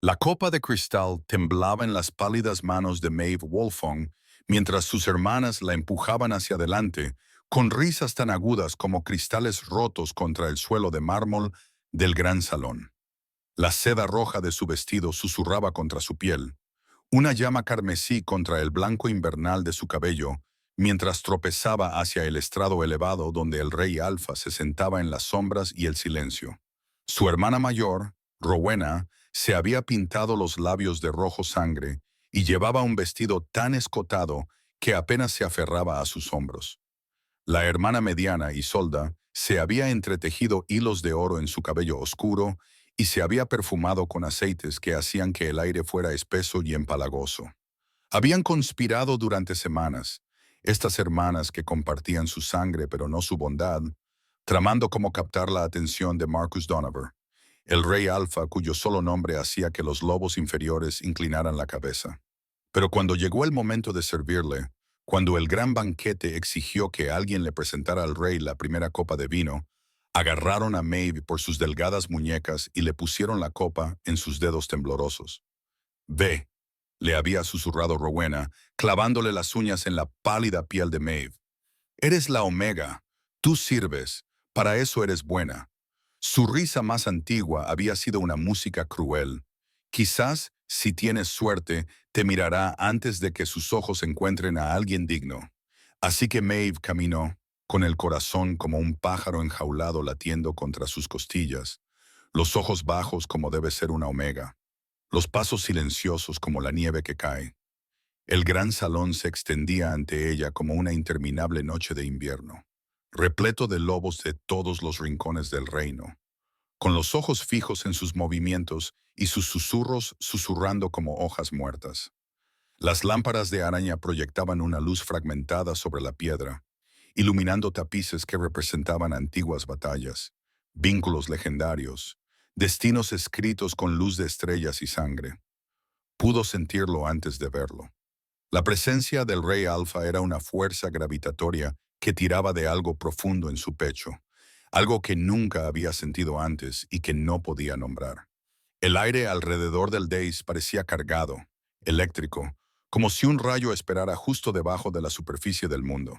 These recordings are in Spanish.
La copa de cristal temblaba en las pálidas manos de Maeve Wolfong mientras sus hermanas la empujaban hacia adelante, con risas tan agudas como cristales rotos contra el suelo de mármol del gran salón. La seda roja de su vestido susurraba contra su piel, una llama carmesí contra el blanco invernal de su cabello, mientras tropezaba hacia el estrado elevado donde el rey Alfa se sentaba en las sombras y el silencio. Su hermana mayor, Rowena, se había pintado los labios de rojo sangre y llevaba un vestido tan escotado que apenas se aferraba a sus hombros. La hermana mediana, Isolda, se había entretejido hilos de oro en su cabello oscuro y se había perfumado con aceites que hacían que el aire fuera espeso y empalagoso. Habían conspirado durante semanas, estas hermanas que compartían su sangre pero no su bondad, tramando cómo captar la atención de Marcus Donover, el rey alfa cuyo solo nombre hacía que los lobos inferiores inclinaran la cabeza. Pero cuando llegó el momento de servirle, cuando el gran banquete exigió que alguien le presentara al rey la primera copa de vino, agarraron a Maeve por sus delgadas muñecas y le pusieron la copa en sus dedos temblorosos. Ve, le había susurrado Rowena, clavándole las uñas en la pálida piel de Maeve. Eres la Omega, tú sirves, para eso eres buena. Su risa más antigua había sido una música cruel. Quizás, si tienes suerte, te mirará antes de que sus ojos encuentren a alguien digno. Así que Maeve caminó, con el corazón como un pájaro enjaulado latiendo contra sus costillas, los ojos bajos como debe ser una omega, los pasos silenciosos como la nieve que cae. El gran salón se extendía ante ella como una interminable noche de invierno, repleto de lobos de todos los rincones del reino, con los ojos fijos en sus movimientos y sus susurros susurrando como hojas muertas. Las lámparas de araña proyectaban una luz fragmentada sobre la piedra, iluminando tapices que representaban antiguas batallas, vínculos legendarios, destinos escritos con luz de estrellas y sangre. Pudo sentirlo antes de verlo. La presencia del rey Alfa era una fuerza gravitatoria que tiraba de algo profundo en su pecho, algo que nunca había sentido antes y que no podía nombrar. El aire alrededor del Days parecía cargado, eléctrico, como si un rayo esperara justo debajo de la superficie del mundo.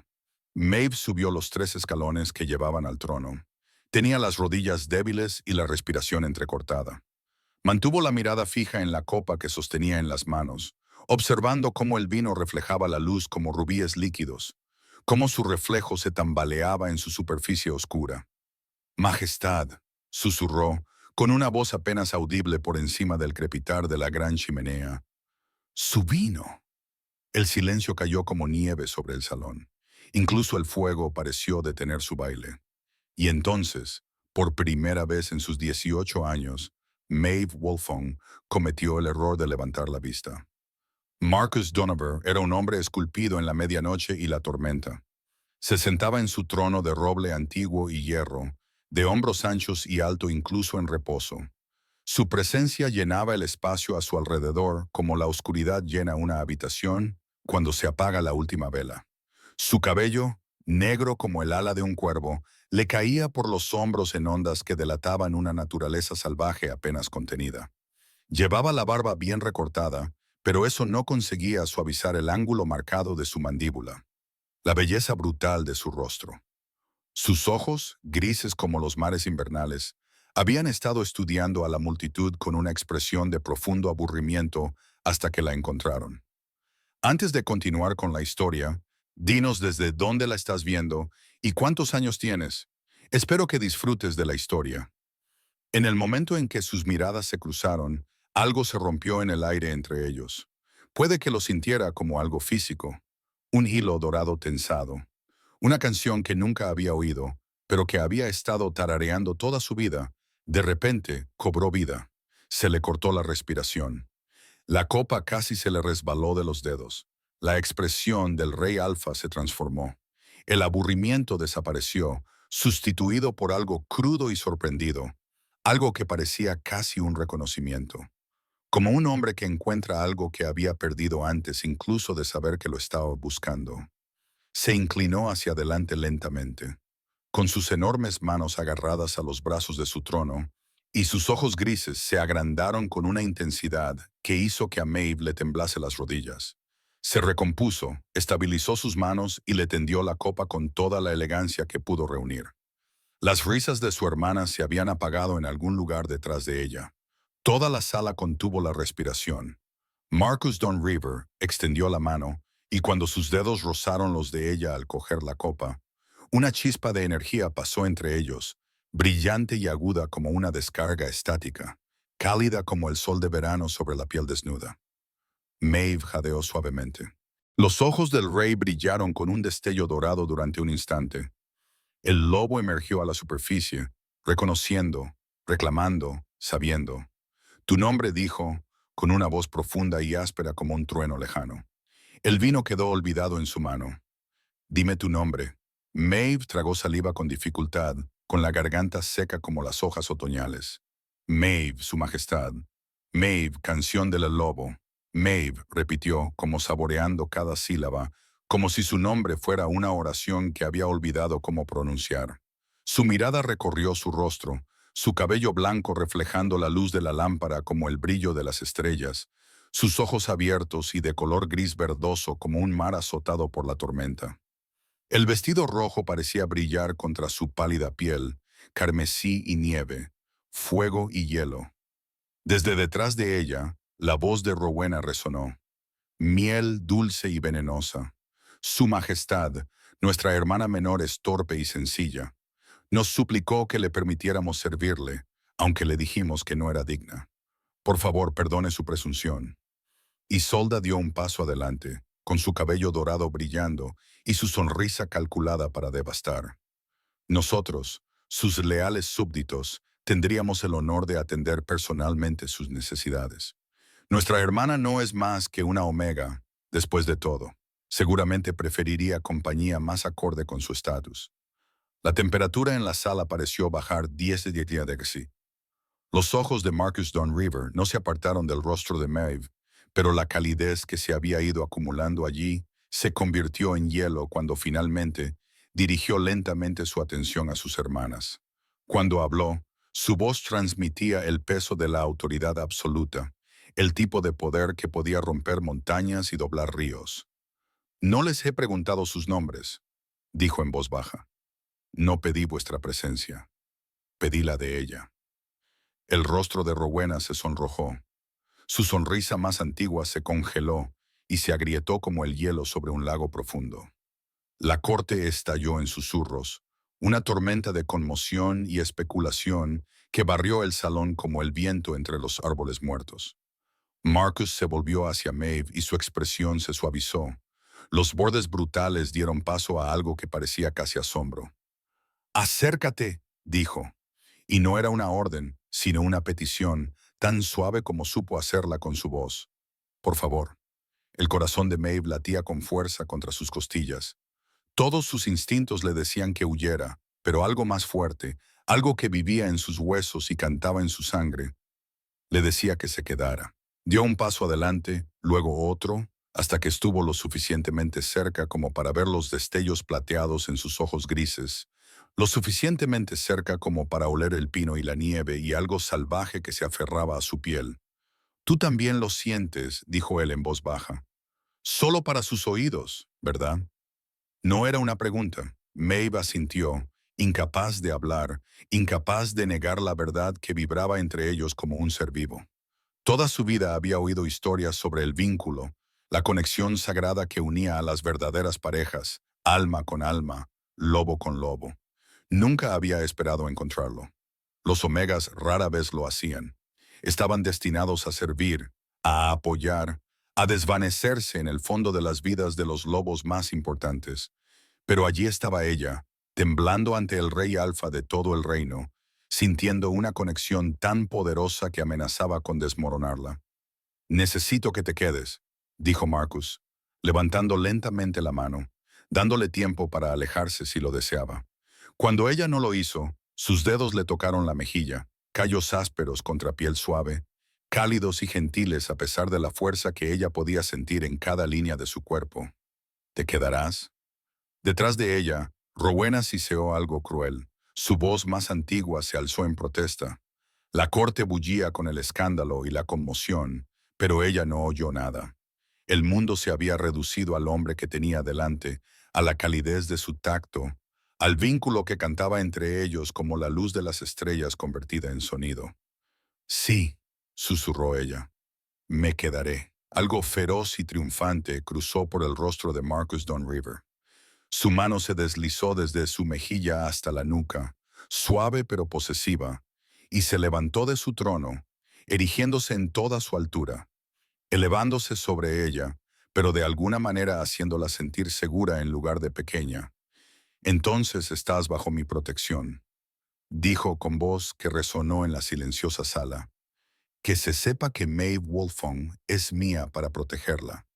Maeve subió los 3 escalones que llevaban al trono. Tenía las rodillas débiles y la respiración entrecortada. Mantuvo la mirada fija en la copa que sostenía en las manos, observando cómo el vino reflejaba la luz como rubíes líquidos, cómo su reflejo se tambaleaba en su superficie oscura. Majestad, susurró, con una voz apenas audible por encima del crepitar de la gran chimenea. ¡Su vino! El silencio cayó como nieve sobre el salón. Incluso el fuego pareció detener su baile. Y entonces, por primera vez en sus 18 años, Maeve Wolfong cometió el error de levantar la vista. Marcus Donover era un hombre esculpido en la medianoche y la tormenta. Se sentaba en su trono de roble antiguo y hierro, de hombros anchos y alto incluso en reposo. Su presencia llenaba el espacio a su alrededor como la oscuridad llena una habitación cuando se apaga la última vela. Su cabello, negro como el ala de un cuervo, le caía por los hombros en ondas que delataban una naturaleza salvaje apenas contenida. Llevaba la barba bien recortada, pero eso no conseguía suavizar el ángulo marcado de su mandíbula, la belleza brutal de su rostro. Sus ojos, grises como los mares invernales, habían estado estudiando a la multitud con una expresión de profundo aburrimiento hasta que la encontraron. Antes de continuar con la historia, dinos desde dónde la estás viendo y cuántos años tienes. Espero que disfrutes de la historia. En el momento en que sus miradas se cruzaron, algo se rompió en el aire entre ellos. Puede que lo sintiera como algo físico, un hilo dorado tensado, una canción que nunca había oído, pero que había estado tarareando toda su vida. De repente, cobró vida. Se le cortó la respiración. La copa casi se le resbaló de los dedos. La expresión del rey Alfa se transformó. El aburrimiento desapareció, sustituido por algo crudo y sorprendido, algo que parecía casi un reconocimiento. Como un hombre que encuentra algo que había perdido antes incluso de saber que lo estaba buscando. Se inclinó hacia adelante lentamente. Con sus enormes manos agarradas a los brazos de su trono, y sus ojos grises se agrandaron con una intensidad que hizo que a Maeve le temblase las rodillas. Se recompuso, estabilizó sus manos y le tendió la copa con toda la elegancia que pudo reunir. Las risas de su hermana se habían apagado en algún lugar detrás de ella. Toda la sala contuvo la respiración. Marcus Don River extendió la mano, y cuando sus dedos rozaron los de ella al coger la copa, una chispa de energía pasó entre ellos, brillante y aguda como una descarga estática, cálida como el sol de verano sobre la piel desnuda. Maeve jadeó suavemente. Los ojos del rey brillaron con un destello dorado durante un instante. El lobo emergió a la superficie, reconociendo, reclamando, sabiendo. Tu nombre, dijo, con una voz profunda y áspera como un trueno lejano. El vino quedó olvidado en su mano. Dime tu nombre. Maeve tragó saliva con dificultad, con la garganta seca como las hojas otoñales. Maeve, su majestad. Maeve, canción del lobo. Maeve, repitió, como saboreando cada sílaba, como si su nombre fuera una oración que había olvidado cómo pronunciar. Su mirada recorrió su rostro, su cabello blanco reflejando la luz de la lámpara como el brillo de las estrellas, sus ojos abiertos y de color gris verdoso como un mar azotado por la tormenta. El vestido rojo parecía brillar contra su pálida piel, carmesí y nieve, fuego y hielo. Desde detrás de ella, la voz de Rowena resonó. Miel dulce y venenosa. Su Majestad, nuestra hermana menor es torpe y sencilla. Nos suplicó que le permitiéramos servirle, aunque le dijimos que no era digna. Por favor, perdone su presunción. Isolda dio un paso adelante, con su cabello dorado brillando y su sonrisa calculada para devastar. Nosotros, sus leales súbditos, tendríamos el honor de atender personalmente sus necesidades. Nuestra hermana no es más que una omega, después de todo. Seguramente preferiría compañía más acorde con su estatus. La temperatura en la sala pareció bajar 10 de sí. Los ojos de Marcus Don River no se apartaron del rostro de Maeve, pero la calidez que se había ido acumulando allí se convirtió en hielo cuando finalmente dirigió lentamente su atención a sus hermanas. Cuando habló, su voz transmitía el peso de la autoridad absoluta, el tipo de poder que podía romper montañas y doblar ríos. No les he preguntado sus nombres, dijo en voz baja. No pedí vuestra presencia, pedí la de ella. El rostro de Rowena se sonrojó. Su sonrisa más antigua se congeló y se agrietó como el hielo sobre un lago profundo. La corte estalló en susurros, una tormenta de conmoción y especulación que barrió el salón como el viento entre los árboles muertos. Marcus se volvió hacia Maeve y su expresión se suavizó. Los bordes brutales dieron paso a algo que parecía casi asombro. «Acércate», dijo. Y no era una orden, sino una petición, tan suave como supo hacerla con su voz. «Por favor». El corazón de Maeve latía con fuerza contra sus costillas. Todos sus instintos le decían que huyera, pero algo más fuerte, algo que vivía en sus huesos y cantaba en su sangre, le decía que se quedara. Dio un paso adelante, luego otro, hasta que estuvo lo suficientemente cerca como para ver los destellos plateados en sus ojos grises, lo suficientemente cerca como para oler el pino y la nieve y algo salvaje que se aferraba a su piel. «Tú también lo sientes», dijo él en voz baja. «Solo para sus oídos, ¿verdad?» No era una pregunta. Maeve asintió, incapaz de hablar, incapaz de negar la verdad que vibraba entre ellos como un ser vivo. Toda su vida había oído historias sobre el vínculo, la conexión sagrada que unía a las verdaderas parejas, alma con alma, lobo con lobo. Nunca había esperado encontrarlo. Los omegas rara vez lo hacían. Estaban destinados a servir, a apoyar, a desvanecerse en el fondo de las vidas de los lobos más importantes. Pero allí estaba ella, temblando ante el rey alfa de todo el reino, sintiendo una conexión tan poderosa que amenazaba con desmoronarla. «Necesito que te quedes», dijo Marcus, levantando lentamente la mano, dándole tiempo para alejarse si lo deseaba. Cuando ella no lo hizo, sus dedos le tocaron la mejilla, callos ásperos contra piel suave, cálidos y gentiles a pesar de la fuerza que ella podía sentir en cada línea de su cuerpo. «¿Te quedarás?» Detrás de ella, Rowena siseó algo cruel. Su voz más antigua se alzó en protesta. La corte bullía con el escándalo y la conmoción, pero ella no oyó nada. El mundo se había reducido al hombre que tenía delante, a la calidez de su tacto, al vínculo que cantaba entre ellos como la luz de las estrellas convertida en sonido. Sí, susurró ella, me quedaré. Algo feroz y triunfante cruzó por el rostro de Marcus Don River. Su mano se deslizó desde su mejilla hasta la nuca, suave pero posesiva, y se levantó de su trono, erigiéndose en toda su altura, elevándose sobre ella, pero de alguna manera haciéndola sentir segura en lugar de pequeña. Entonces estás bajo mi protección, dijo con voz que resonó en la silenciosa sala. Que se sepa que Maeve Wolfong es mía para protegerla,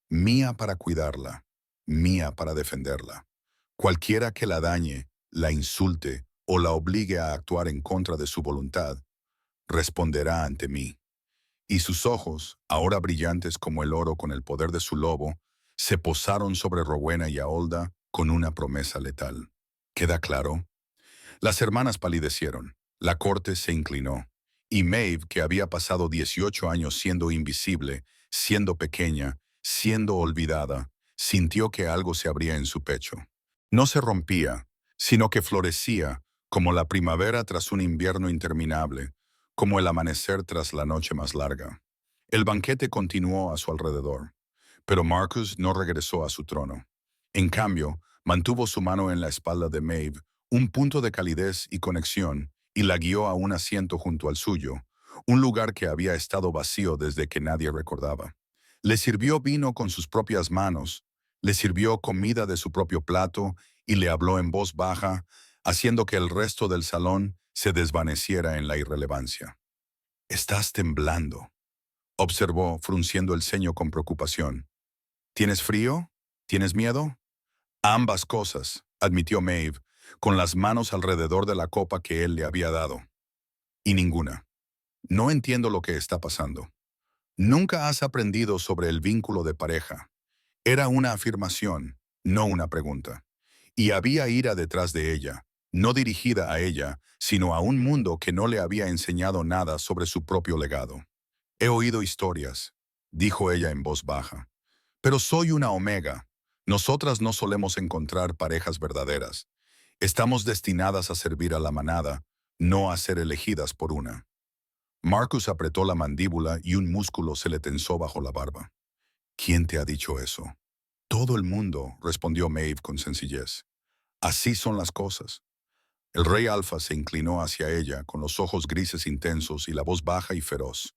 mía para cuidarla, mía para defenderla. Cualquiera que la dañe, la insulte o la obligue a actuar en contra de su voluntad, responderá ante mí. Y sus ojos, ahora brillantes como el oro con el poder de su lobo, se posaron sobre Rowena y Aolda con una promesa letal. ¿Queda claro? Las hermanas palidecieron, la corte se inclinó, y Maeve, que había pasado 18 años siendo invisible, siendo pequeña, siendo olvidada, sintió que algo se abría en su pecho. No se rompía, sino que florecía, como la primavera tras un invierno interminable, como el amanecer tras la noche más larga. El banquete continuó a su alrededor, pero Marcus no regresó a su trono. En cambio, mantuvo su mano en la espalda de Maeve, un punto de calidez y conexión, y la guió a un asiento junto al suyo, un lugar que había estado vacío desde que nadie recordaba. Le sirvió vino con sus propias manos, le sirvió comida de su propio plato y le habló en voz baja, haciendo que el resto del salón se desvaneciera en la irrelevancia. «Estás temblando», observó, frunciendo el ceño con preocupación. «¿Tienes frío? ¿Tienes miedo?» «Ambas cosas», admitió Maeve, con las manos alrededor de la copa que él le había dado. «Y ninguna. No entiendo lo que está pasando. Nunca has aprendido sobre el vínculo de pareja». Era una afirmación, no una pregunta. Y había ira detrás de ella, no dirigida a ella, sino a un mundo que no le había enseñado nada sobre su propio legado. «He oído historias», dijo ella en voz baja. «Pero soy una omega. Nosotras no solemos encontrar parejas verdaderas. Estamos destinadas a servir a la manada, no a ser elegidas por una». Marcus apretó la mandíbula y un músculo se le tensó bajo la barba. «¿Quién te ha dicho eso?» «Todo el mundo», respondió Maeve con sencillez. «Así son las cosas». El rey Alfa se inclinó hacia ella con los ojos grises intensos y la voz baja y feroz.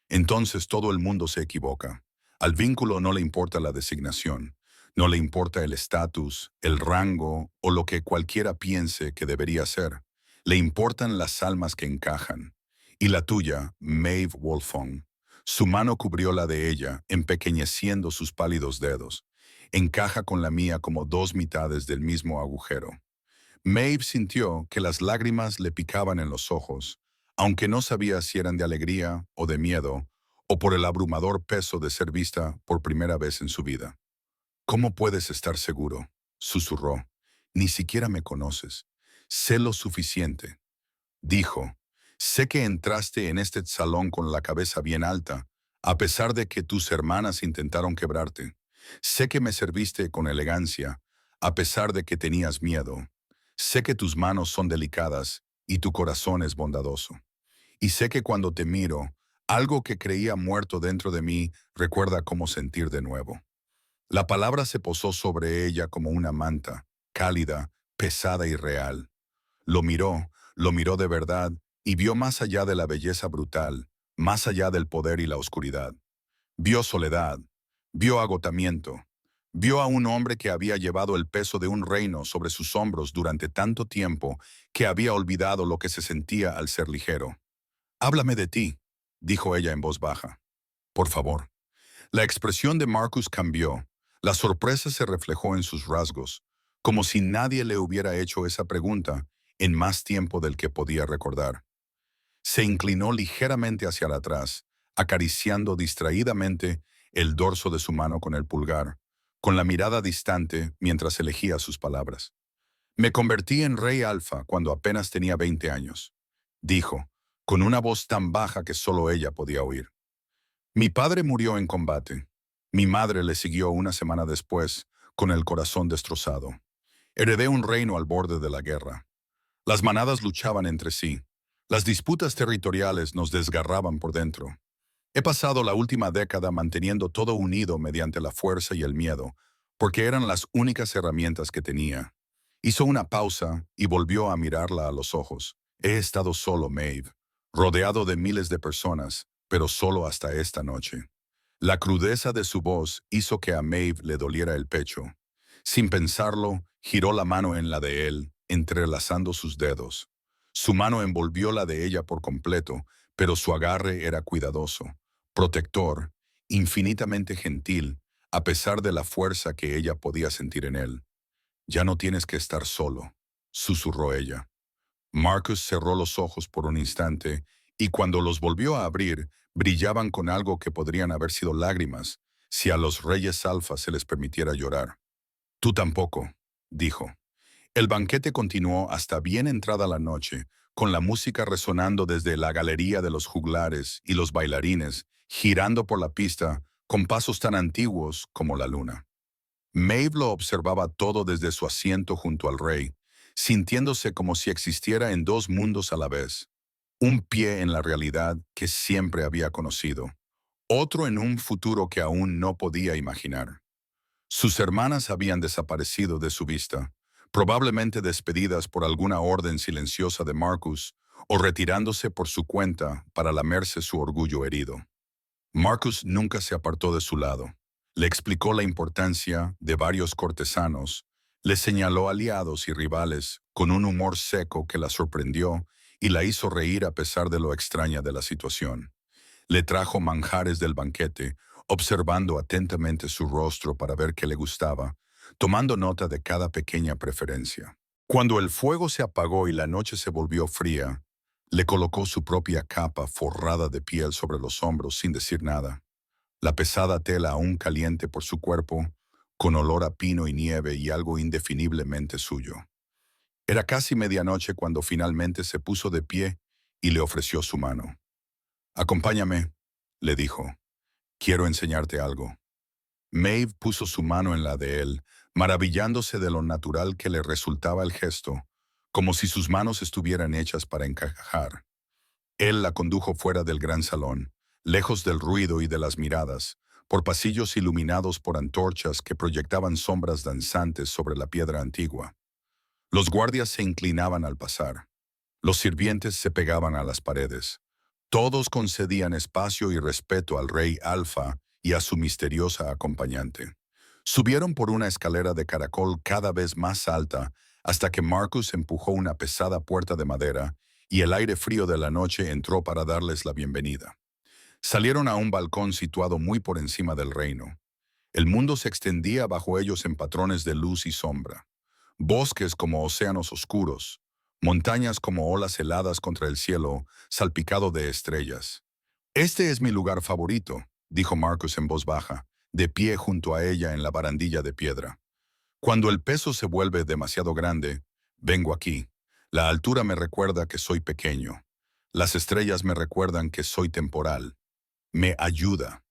«Entonces todo el mundo se equivoca. Al vínculo no le importa la designación, no le importa el estatus, el rango o lo que cualquiera piense que debería ser. Le importan las almas que encajan. Y la tuya, Maeve Wolfong». Su mano cubrió la de ella, empequeñeciendo sus pálidos dedos. «Encaja con la mía como dos mitades del mismo agujero». Maeve sintió que las lágrimas le picaban en los ojos, aunque no sabía si eran de alegría o de miedo, o por el abrumador peso de ser vista por primera vez en su vida. «¿Cómo puedes estar seguro?», susurró. «Ni siquiera me conoces. Sé lo suficiente». Dijo, «Sé que entraste en este salón con la cabeza bien alta, a pesar de que tus hermanas intentaron quebrarte. Sé que me serviste con elegancia, a pesar de que tenías miedo. Sé que tus manos son delicadas y tu corazón es bondadoso. Y sé que cuando te miro, algo que creía muerto dentro de mí recuerda cómo sentir de nuevo». La palabra se posó sobre ella como una manta, cálida, pesada y real. Lo miró de verdad y vio más allá de la belleza brutal, más allá del poder y la oscuridad. Vio soledad, vio agotamiento, vio a un hombre que había llevado el peso de un reino sobre sus hombros durante tanto tiempo que había olvidado lo que se sentía al ser ligero. «Háblame de ti», dijo ella en voz baja. «Por favor». La expresión de Marcus cambió. La sorpresa se reflejó en sus rasgos, como si nadie le hubiera hecho esa pregunta en más tiempo del que podía recordar. Se inclinó ligeramente hacia atrás, acariciando distraídamente el dorso de su mano con el pulgar, con la mirada distante mientras elegía sus palabras. «Me convertí en rey alfa cuando apenas tenía 20 años», dijo, con una voz tan baja que solo ella podía oír. Mi padre murió en combate. Mi madre le siguió una semana después, con el corazón destrozado. Heredé un reino al borde de la guerra. Las manadas luchaban entre sí. Las disputas territoriales nos desgarraban por dentro. He pasado la última década manteniendo todo unido mediante la fuerza y el miedo, porque eran las únicas herramientas que tenía. Hizo una pausa y volvió a mirarla a los ojos. He estado solo, Maeve, rodeado de miles de personas, pero solo hasta esta noche. La crudeza de su voz hizo que a Maeve le doliera el pecho. Sin pensarlo, giró la mano en la de él, entrelazando sus dedos. Su mano envolvió la de ella por completo, pero su agarre era cuidadoso, protector, infinitamente gentil, a pesar de la fuerza que ella podía sentir en él. Ya no tienes que estar solo, susurró ella. Marcus cerró los ojos por un instante y cuando los volvió a abrir, brillaban con algo que podrían haber sido lágrimas si a los reyes alfa se les permitiera llorar. Tú tampoco, dijo. El banquete continuó hasta bien entrada la noche, con la música resonando desde la galería de los juglares y los bailarines, girando por la pista con pasos tan antiguos como la luna. Maeve lo observaba todo desde su asiento junto al rey, sintiéndose como si existiera en dos mundos a la vez. Un pie en la realidad que siempre había conocido, otro en un futuro que aún no podía imaginar. Sus hermanas habían desaparecido de su vista, probablemente despedidas por alguna orden silenciosa de Marcus o retirándose por su cuenta para lamerse su orgullo herido. Marcus nunca se apartó de su lado. Le explicó la importancia de varios cortesanos, le señaló aliados y rivales con un humor seco que la sorprendió y la hizo reír a pesar de lo extraña de la situación. Le trajo manjares del banquete, observando atentamente su rostro para ver qué le gustaba, tomando nota de cada pequeña preferencia. Cuando el fuego se apagó y la noche se volvió fría, le colocó su propia capa forrada de piel sobre los hombros sin decir nada. La pesada tela aún caliente por su cuerpo, con olor a pino y nieve y algo indefiniblemente suyo. Era casi medianoche cuando finalmente se puso de pie y le ofreció su mano. «Acompáñame», le dijo. «Quiero enseñarte algo». Maeve puso su mano en la de él, maravillándose de lo natural que le resultaba el gesto, como si sus manos estuvieran hechas para encajar. Él la condujo fuera del gran salón, lejos del ruido y de las miradas, por pasillos iluminados por antorchas que proyectaban sombras danzantes sobre la piedra antigua. Los guardias se inclinaban al pasar. Los sirvientes se pegaban a las paredes. Todos concedían espacio y respeto al rey Alfa y a su misteriosa acompañante. Subieron por una escalera de caracol cada vez más alta hasta que Marcus empujó una pesada puerta de madera y el aire frío de la noche entró para darles la bienvenida. Salieron a un balcón situado muy por encima del reino. El mundo se extendía bajo ellos en patrones de luz y sombra. Bosques como océanos oscuros, montañas como olas heladas contra el cielo, salpicado de estrellas. «Este es mi lugar favorito», dijo Marcus en voz baja, de pie junto a ella en la barandilla de piedra. «Cuando el peso se vuelve demasiado grande, vengo aquí. La altura me recuerda que soy pequeño. Las estrellas me recuerdan que soy temporal. Me ayuda».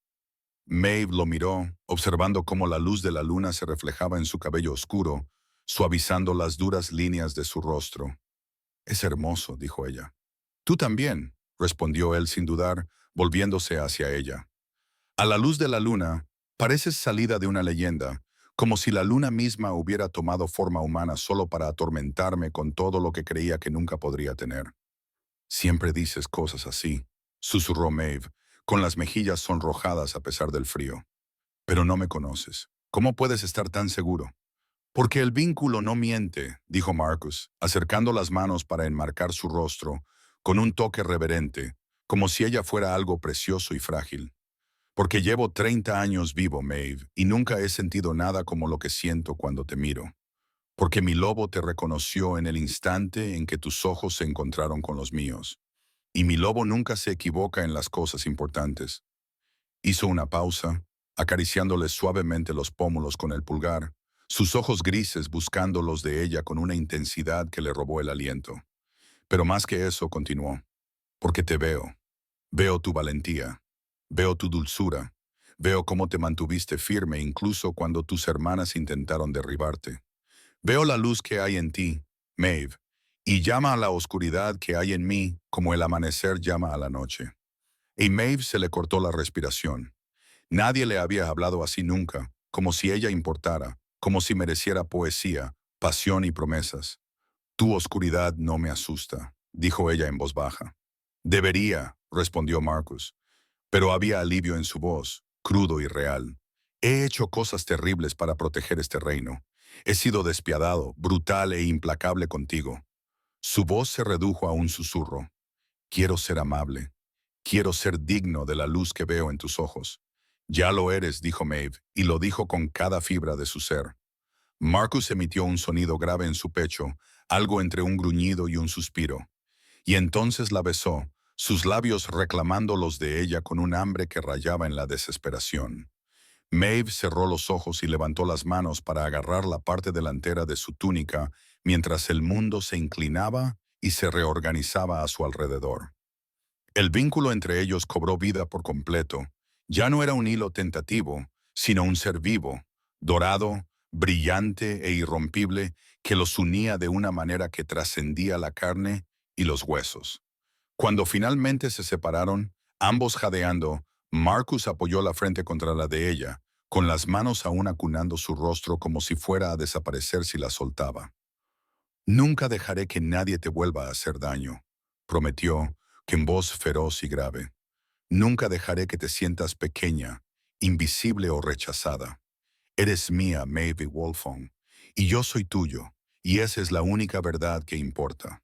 Maeve lo miró, observando cómo la luz de la luna se reflejaba en su cabello oscuro, suavizando las duras líneas de su rostro. «Es hermoso», dijo ella. «Tú también», respondió él sin dudar, volviéndose hacia ella. «A la luz de la luna, pareces salida de una leyenda, como si la luna misma hubiera tomado forma humana solo para atormentarme con todo lo que creía que nunca podría tener». «Siempre dices cosas así», susurró Maeve, con las mejillas sonrojadas a pesar del frío. «Pero no me conoces. ¿Cómo puedes estar tan seguro?» «Porque el vínculo no miente», dijo Marcus, acercando las manos para enmarcar su rostro, con un toque reverente, como si ella fuera algo precioso y frágil. «Porque llevo 30 años vivo, Maeve, y nunca he sentido nada como lo que siento cuando te miro. Porque mi lobo te reconoció en el instante en que tus ojos se encontraron con los míos. Y mi lobo nunca se equivoca en las cosas importantes». Hizo una pausa, acariciándole suavemente los pómulos con el pulgar, sus ojos grises buscando los de ella con una intensidad que le robó el aliento. Pero más que eso, continuó. Porque te veo. Veo tu valentía. Veo tu dulzura. Veo cómo te mantuviste firme incluso cuando tus hermanas intentaron derribarte. Veo la luz que hay en ti, Maeve, y llama a la oscuridad que hay en mí como el amanecer llama a la noche. Y Maeve se le cortó la respiración. Nadie le había hablado así nunca, como si ella importara, como si mereciera poesía, pasión y promesas. Tu oscuridad no me asusta, dijo ella en voz baja. Debería, respondió Marcus, pero había alivio en su voz, crudo y real. He hecho cosas terribles para proteger este reino. He sido despiadado, brutal e implacable contigo. Su voz se redujo a un susurro. Quiero ser amable. Quiero ser digno de la luz que veo en tus ojos. Ya lo eres, dijo Maeve, y lo dijo con cada fibra de su ser. Marcus emitió un sonido grave en su pecho, algo entre un gruñido y un suspiro. Y entonces la besó, sus labios reclamando los de ella con un hambre que rayaba en la desesperación. Maeve cerró los ojos y levantó las manos para agarrar la parte delantera de su túnica mientras el mundo se inclinaba y se reorganizaba a su alrededor. El vínculo entre ellos cobró vida por completo. Ya no era un hilo tentativo, sino un ser vivo, dorado, brillante e irrompible, que los unía de una manera que trascendía la carne y los huesos. Cuando finalmente se separaron, ambos jadeando, Marcus apoyó la frente contra la de ella, con las manos aún acunando su rostro como si fuera a desaparecer si la soltaba. Nunca dejaré que nadie te vuelva a hacer daño, prometió, que en voz feroz y grave. Nunca dejaré que te sientas pequeña, invisible o rechazada. Eres mía, Maeve Wolfong, y yo soy tuyo, y esa es la única verdad que importa.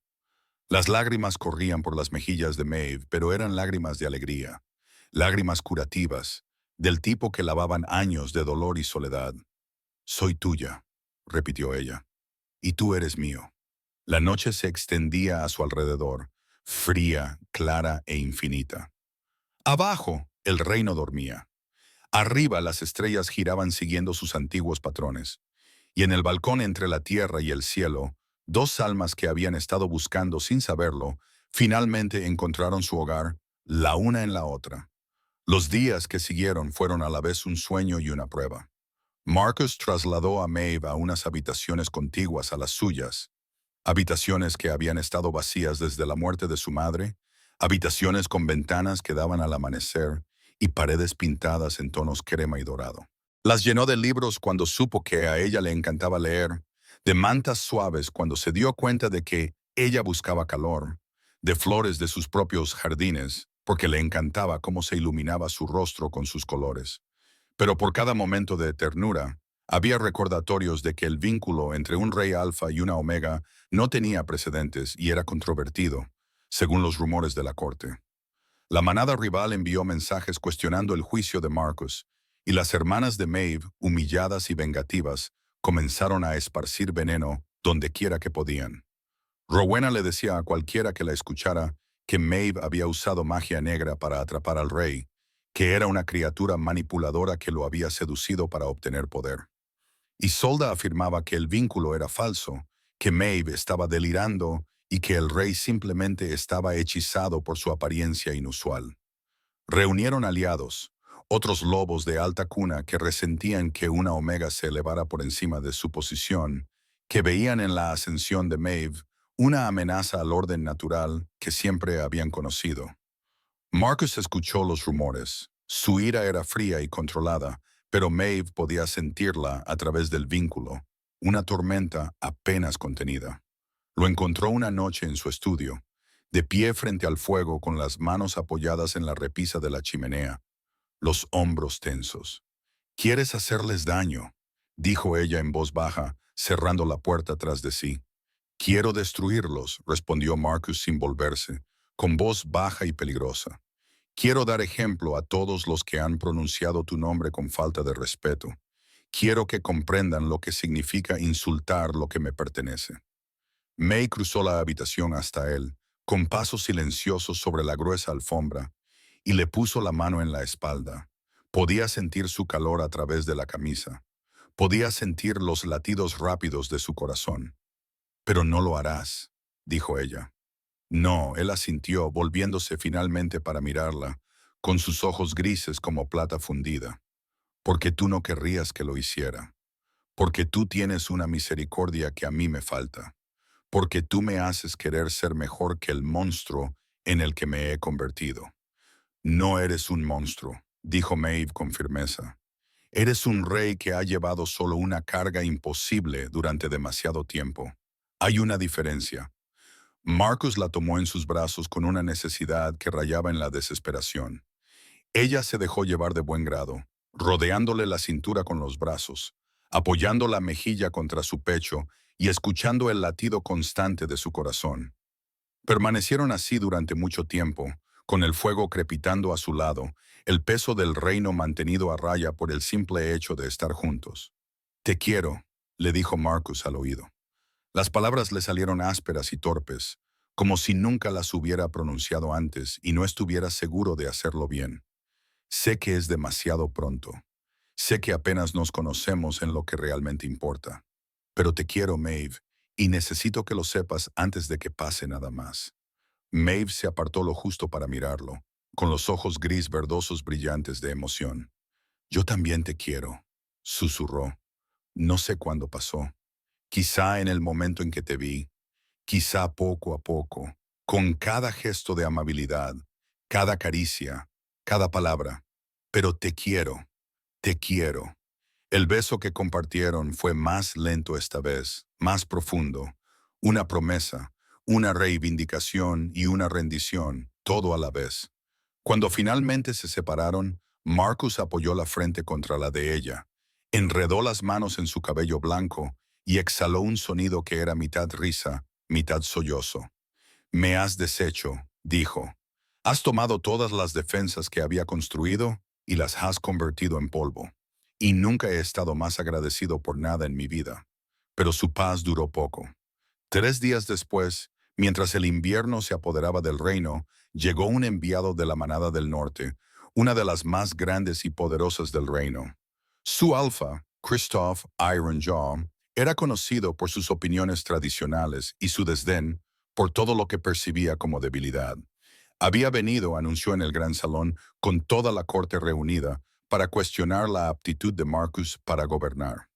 Las lágrimas corrían por las mejillas de Maeve, pero eran lágrimas de alegría, lágrimas curativas, del tipo que lavaban años de dolor y soledad. Soy tuya, repitió ella, y tú eres mío. La noche se extendía a su alrededor, fría, clara e infinita. Abajo, el reino dormía. Arriba, las estrellas giraban siguiendo sus antiguos patrones. Y en el balcón entre la tierra y el cielo, dos almas que habían estado buscando sin saberlo, finalmente encontraron su hogar, la una en la otra. Los días que siguieron fueron a la vez un sueño y una prueba. Marcus trasladó a Maeve a unas habitaciones contiguas a las suyas, habitaciones que habían estado vacías desde la muerte de su madre, habitaciones con ventanas que daban al amanecer y paredes pintadas en tonos crema y dorado. Las llenó de libros cuando supo que a ella le encantaba leer, de mantas suaves cuando se dio cuenta de que ella buscaba calor, de flores de sus propios jardines, porque le encantaba cómo se iluminaba su rostro con sus colores. Pero por cada momento de ternura, había recordatorios de que el vínculo entre un rey alfa y una omega no tenía precedentes y era controvertido, según los rumores de la corte. La manada rival envió mensajes cuestionando el juicio de Marcus, y las hermanas de Maeve, humilladas y vengativas, comenzaron a esparcir veneno donde quiera que podían. Rowena le decía a cualquiera que la escuchara que Maeve había usado magia negra para atrapar al rey, que era una criatura manipuladora que lo había seducido para obtener poder. Isolda afirmaba que el vínculo era falso, que Maeve estaba delirando y que el rey simplemente estaba hechizado por su apariencia inusual. Reunieron aliados, otros lobos de alta cuna que resentían que una omega se elevara por encima de su posición, que veían en la ascensión de Maeve una amenaza al orden natural que siempre habían conocido. Marcus escuchó los rumores. Su ira era fría y controlada, pero Maeve podía sentirla a través del vínculo, una tormenta apenas contenida. Lo encontró una noche en su estudio, de pie frente al fuego con las manos apoyadas en la repisa de la chimenea, los hombros tensos. «¿Quieres hacerles daño?», dijo ella en voz baja, cerrando la puerta tras de sí. «Quiero destruirlos», respondió Marcus sin volverse, con voz baja y peligrosa. «Quiero dar ejemplo a todos los que han pronunciado tu nombre con falta de respeto. Quiero que comprendan lo que significa insultar lo que me pertenece». May cruzó la habitación hasta él, con pasos silenciosos sobre la gruesa alfombra, y le puso la mano en la espalda. Podía sentir su calor a través de la camisa. Podía sentir los latidos rápidos de su corazón. «Pero no lo harás», dijo ella. No, él asintió, volviéndose finalmente para mirarla, con sus ojos grises como plata fundida. Porque tú no querrías que lo hiciera. Porque tú tienes una misericordia que a mí me falta. Porque tú me haces querer ser mejor que el monstruo en el que me he convertido. No eres un monstruo, dijo Maeve con firmeza. Eres un rey que ha llevado solo una carga imposible durante demasiado tiempo. Hay una diferencia. Marcus la tomó en sus brazos con una necesidad que rayaba en la desesperación. Ella se dejó llevar de buen grado, rodeándole la cintura con los brazos, apoyando la mejilla contra su pecho y escuchando el latido constante de su corazón. Permanecieron así durante mucho tiempo, con el fuego crepitando a su lado, el peso del reino mantenido a raya por el simple hecho de estar juntos. Te quiero, le dijo Marcus al oído. Las palabras le salieron ásperas y torpes, como si nunca las hubiera pronunciado antes y no estuviera seguro de hacerlo bien. Sé que es demasiado pronto. Sé que apenas nos conocemos en lo que realmente importa. Pero te quiero, Maeve, y necesito que lo sepas antes de que pase nada más. Maeve se apartó lo justo para mirarlo, con los ojos gris verdosos brillantes de emoción. Yo también te quiero, susurró. No sé cuándo pasó. Quizá en el momento en que te vi, quizá poco a poco, con cada gesto de amabilidad, cada caricia, cada palabra. Pero te quiero, te quiero. El beso que compartieron fue más lento esta vez, más profundo. Una promesa, una reivindicación y una rendición, todo a la vez. Cuando finalmente se separaron, Marcus apoyó la frente contra la de ella, enredó las manos en su cabello blanco y exhaló un sonido que era mitad risa, mitad sollozo. Me has deshecho, dijo. Has tomado todas las defensas que había construido y las has convertido en polvo. Y nunca he estado más agradecido por nada en mi vida. Pero su paz duró poco. 3 días después, mientras el invierno se apoderaba del reino, llegó un enviado de la manada del norte, una de las más grandes y poderosas del reino. Su alfa, Christoph Ironjaw, era conocido por sus opiniones tradicionales y su desdén por todo lo que percibía como debilidad. Había venido, anunció en el gran salón, con toda la corte reunida, para cuestionar la aptitud de Marcus para gobernar.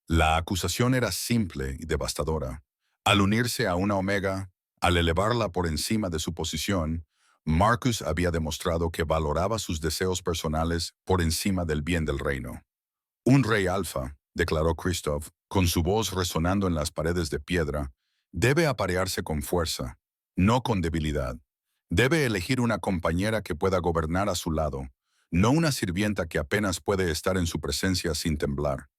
La acusación era simple y devastadora. Al unirse a una Omega, al elevarla por encima de su posición, Marcus había demostrado que valoraba sus deseos personales por encima del bien del reino. Un rey alfa, declaró Christoph, con su voz resonando en las paredes de piedra, debe aparearse con fuerza, no con debilidad. Debe elegir una compañera que pueda gobernar a su lado, no una sirvienta que apenas puede estar en su presencia sin temblar.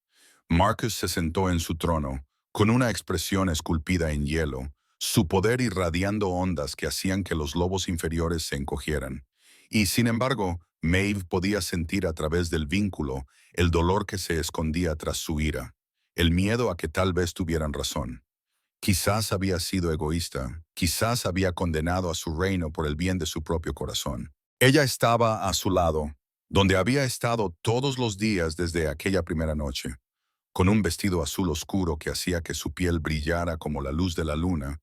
Marcus se sentó en su trono, con una expresión esculpida en hielo, su poder irradiando ondas que hacían que los lobos inferiores se encogieran. Y sin embargo, Maeve podía sentir a través del vínculo el dolor que se escondía tras su ira, el miedo a que tal vez tuvieran razón. Quizás había sido egoísta, quizás había condenado a su reino por el bien de su propio corazón. Ella estaba a su lado, donde había estado todos los días desde aquella primera noche, con un vestido azul oscuro que hacía que su piel brillara como la luz de la luna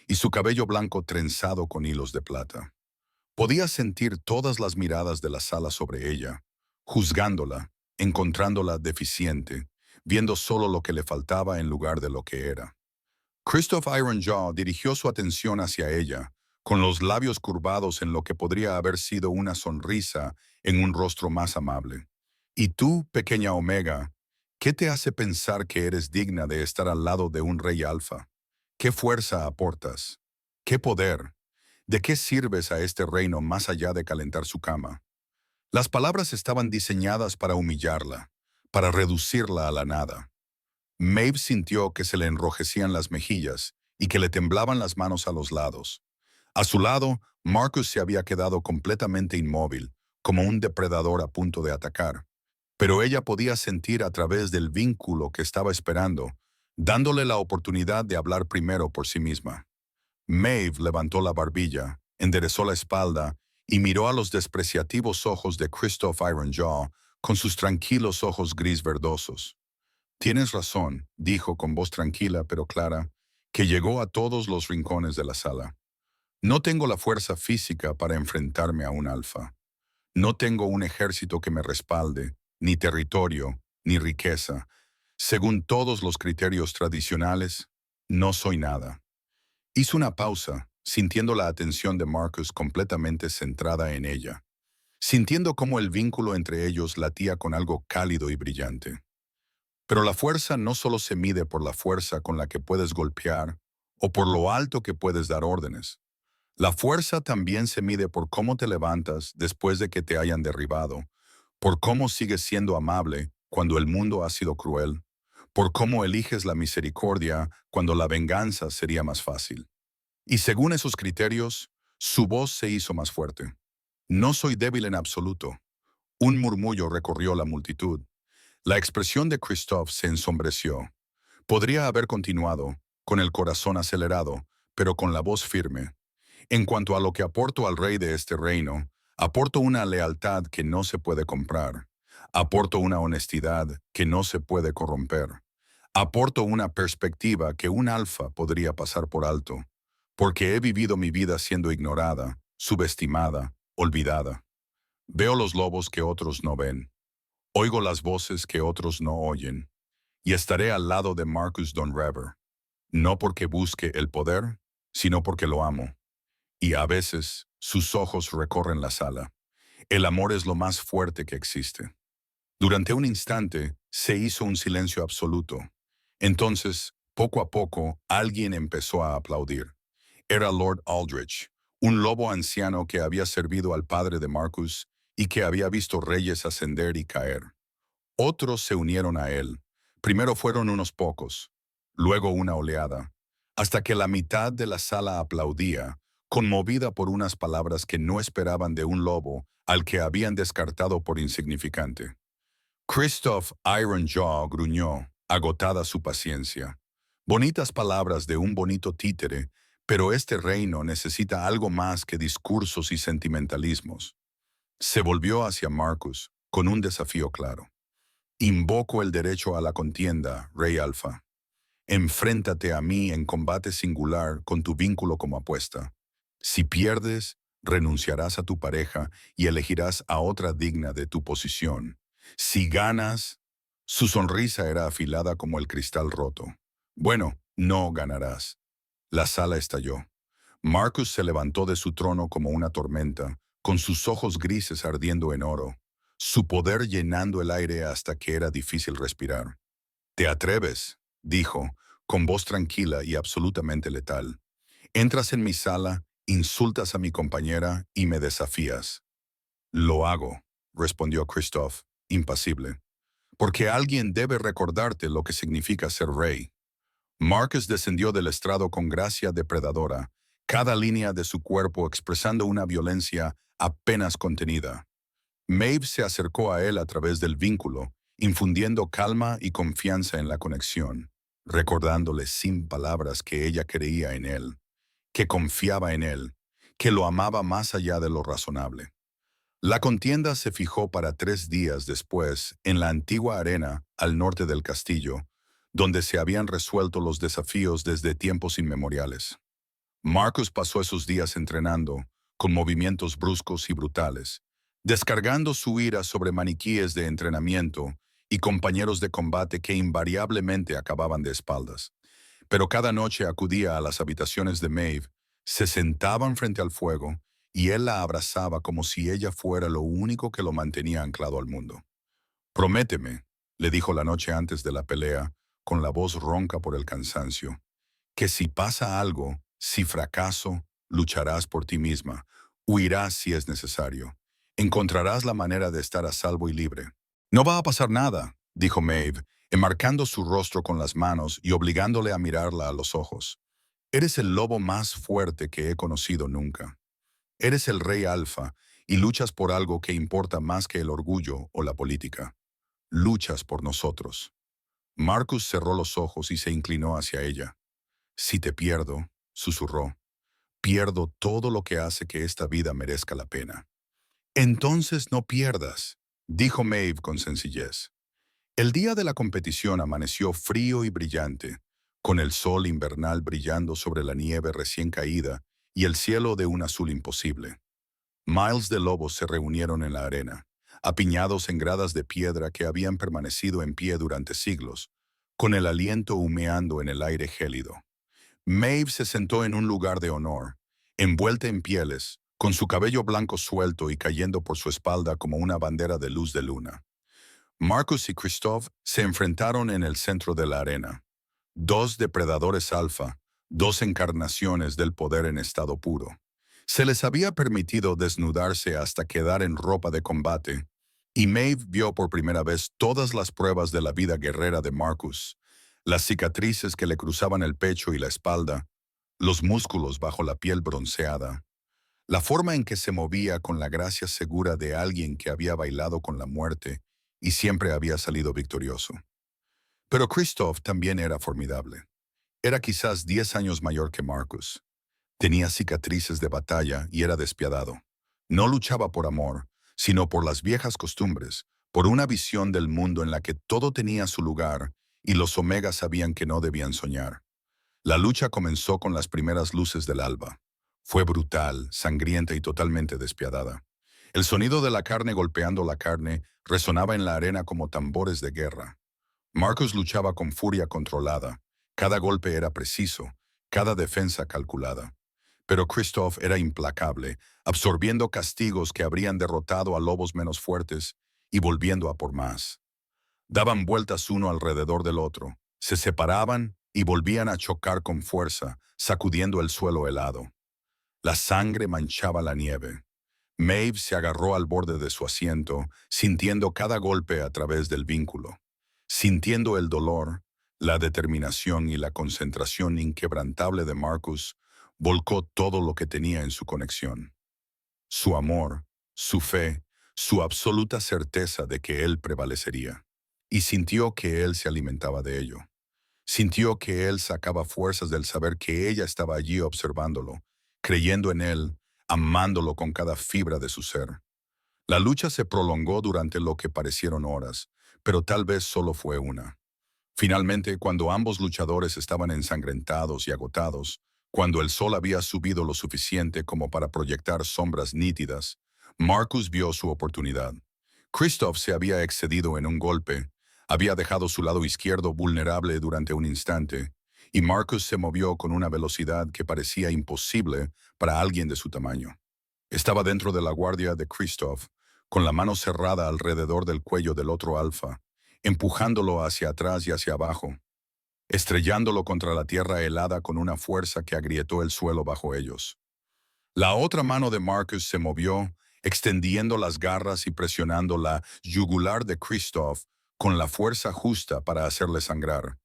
y su cabello blanco trenzado con hilos de plata. Podía sentir todas las miradas de la sala sobre ella, juzgándola, encontrándola deficiente, viendo solo lo que le faltaba en lugar de lo que era. Christoph Ironjaw dirigió su atención hacia ella, con los labios curvados en lo que podría haber sido una sonrisa en un rostro más amable. ¿Y tú, pequeña Omega, qué te hace pensar que eres digna de estar al lado de un rey alfa? ¿Qué fuerza aportas? ¿Qué poder? ¿De qué sirves a este reino más allá de calentar su cama? Las palabras estaban diseñadas para humillarla, para reducirla a la nada. Maeve sintió que se le enrojecían las mejillas y que le temblaban las manos a los lados. A su lado, Marcus se había quedado completamente inmóvil, como un depredador a punto de atacar. Pero ella podía sentir a través del vínculo que estaba esperando, dándole la oportunidad de hablar primero por sí misma. Maeve levantó la barbilla, enderezó la espalda y miró a los despreciativos ojos de Christoph Ironjaw con sus tranquilos ojos gris verdosos. Tienes razón, dijo con voz tranquila pero clara, que llegó a todos los rincones de la sala. No tengo la fuerza física para enfrentarme a un alfa. No tengo un ejército que me respalde, ni territorio, ni riqueza. Según todos los criterios tradicionales, no soy nada. Hizo una pausa, sintiendo la atención de Marcus completamente centrada en ella, sintiendo cómo el vínculo entre ellos latía con algo cálido y brillante. Pero la fuerza no solo se mide por la fuerza con la que puedes golpear o por lo alto que puedes dar órdenes. La fuerza también se mide por cómo te levantas después de que te hayan derribado, por cómo sigues siendo amable cuando el mundo ha sido cruel, por cómo eliges la misericordia cuando la venganza sería más fácil. Y según esos criterios, su voz se hizo más fuerte. No soy débil en absoluto. Un murmullo recorrió la multitud. La expresión de Christoph se ensombreció. Podría haber continuado, con el corazón acelerado, pero con la voz firme. En cuanto a lo que aporto al rey de este reino, aporto una lealtad que no se puede comprar. Aporto una honestidad que no se puede corromper. Aporto una perspectiva que un alfa podría pasar por alto, porque he vivido mi vida siendo ignorada, subestimada, olvidada. Veo los lobos que otros no ven. Oigo las voces que otros no oyen. Y estaré al lado de Marcus Don Rever, no porque busque el poder, sino porque lo amo. Y a veces sus ojos recorren la sala. El amor es lo más fuerte que existe. Durante un instante se hizo un silencio absoluto. Entonces, poco a poco, alguien empezó a aplaudir. Era Lord Aldrich, un lobo anciano que había servido al padre de Marcus y que había visto reyes ascender y caer. Otros se unieron a él. Primero fueron unos pocos, luego una oleada, hasta que la mitad de la sala aplaudía, conmovida por unas palabras que no esperaban de un lobo al que habían descartado por insignificante. Christoph Ironjaw gruñó, agotada su paciencia. Bonitas palabras de un bonito títere, pero este reino necesita algo más que discursos y sentimentalismos. Se volvió hacia Marcus, con un desafío claro. Invoco el derecho a la contienda, Rey Alfa. Enfréntate a mí en combate singular con tu vínculo como apuesta. Si pierdes, renunciarás a tu pareja y elegirás a otra digna de tu posición. Si ganas, su sonrisa era afilada como el cristal roto. Bueno, no ganarás. La sala estalló. Marcus se levantó de su trono como una tormenta, con sus ojos grises ardiendo en oro, su poder llenando el aire hasta que era difícil respirar. «¿Te atreves?», dijo, con voz tranquila y absolutamente letal. «Entras en mi sala, insultas a mi compañera y me desafías». «Lo hago», respondió Christoph, impasible, «porque alguien debe recordarte lo que significa ser rey». Marcus descendió del estrado con gracia depredadora, cada línea de su cuerpo expresando una violencia apenas contenida. Maeve se acercó a él a través del vínculo, infundiendo calma y confianza en la conexión, recordándole sin palabras que ella creía en él, que confiaba en él, que lo amaba más allá de lo razonable. La contienda se fijó para 3 días después en la antigua arena al norte del castillo, donde se habían resuelto los desafíos desde tiempos inmemoriales. Marcus pasó esos días entrenando, con movimientos bruscos y brutales, descargando su ira sobre maniquíes de entrenamiento y compañeros de combate que invariablemente acababan de espaldas. Pero cada noche acudía a las habitaciones de Maeve, se sentaban frente al fuego y él la abrazaba como si ella fuera lo único que lo mantenía anclado al mundo. «Prométeme», le dijo la noche antes de la pelea, con la voz ronca por el cansancio, «que si pasa algo, si fracaso, lucharás por ti misma, huirás si es necesario. Encontrarás la manera de estar a salvo y libre». «No va a pasar nada», dijo Maeve, enmarcando su rostro con las manos y obligándole a mirarla a los ojos. «Eres el lobo más fuerte que he conocido nunca. Eres el rey alfa y luchas por algo que importa más que el orgullo o la política. Luchas por nosotros». Marcus cerró los ojos y se inclinó hacia ella. «Si te pierdo», susurró, «pierdo todo lo que hace que esta vida merezca la pena». «Entonces no pierdas», dijo Maeve con sencillez. El día de la competición amaneció frío y brillante, con el sol invernal brillando sobre la nieve recién caída y el cielo de un azul imposible. Miles de lobos se reunieron en la arena, apiñados en gradas de piedra que habían permanecido en pie durante siglos, con el aliento humeando en el aire gélido. Maeve se sentó en un lugar de honor, envuelta en pieles, con su cabello blanco suelto y cayendo por su espalda como una bandera de luz de luna. Marcus y Christoph se enfrentaron en el centro de la arena. Dos depredadores alfa, dos encarnaciones del poder en estado puro. Se les había permitido desnudarse hasta quedar en ropa de combate, y Maeve vio por primera vez todas las pruebas de la vida guerrera de Marcus, las cicatrices que le cruzaban el pecho y la espalda, los músculos bajo la piel bronceada, la forma en que se movía con la gracia segura de alguien que había bailado con la muerte y siempre había salido victorioso. Pero Christoph también era formidable. Era quizás 10 años mayor que Marcus. Tenía cicatrices de batalla y era despiadado. No luchaba por amor, sino por las viejas costumbres, por una visión del mundo en la que todo tenía su lugar y los omegas sabían que no debían soñar. La lucha comenzó con las primeras luces del alba. Fue brutal, sangrienta y totalmente despiadada. El sonido de la carne golpeando la carne resonaba en la arena como tambores de guerra. Marcus luchaba con furia controlada. Cada golpe era preciso, cada defensa calculada. Pero Christoph era implacable, absorbiendo castigos que habrían derrotado a lobos menos fuertes y volviendo a por más. Daban vueltas uno alrededor del otro, se separaban y volvían a chocar con fuerza, sacudiendo el suelo helado. La sangre manchaba la nieve. Maeve se agarró al borde de su asiento, sintiendo cada golpe a través del vínculo. Sintiendo el dolor, la determinación y la concentración inquebrantable de Marcus, volcó todo lo que tenía en su conexión. Su amor, su fe, su absoluta certeza de que él prevalecería. Y sintió que él se alimentaba de ello. Sintió que él sacaba fuerzas del saber que ella estaba allí observándolo, creyendo en él, amándolo con cada fibra de su ser. La lucha se prolongó durante lo que parecieron horas, pero tal vez solo fue una. Finalmente, cuando ambos luchadores estaban ensangrentados y agotados, cuando el sol había subido lo suficiente como para proyectar sombras nítidas, Marcus vio su oportunidad. Christoph se había excedido en un golpe, había dejado su lado izquierdo vulnerable durante un instante, y Marcus se movió con una velocidad que parecía imposible para alguien de su tamaño. Estaba dentro de la guardia de Christoph, con la mano cerrada alrededor del cuello del otro alfa, empujándolo hacia atrás y hacia abajo, estrellándolo contra la tierra helada con una fuerza que agrietó el suelo bajo ellos. La otra mano de Marcus se movió, extendiendo las garras y presionando la yugular de Christoph con la fuerza justa para hacerle sangrar.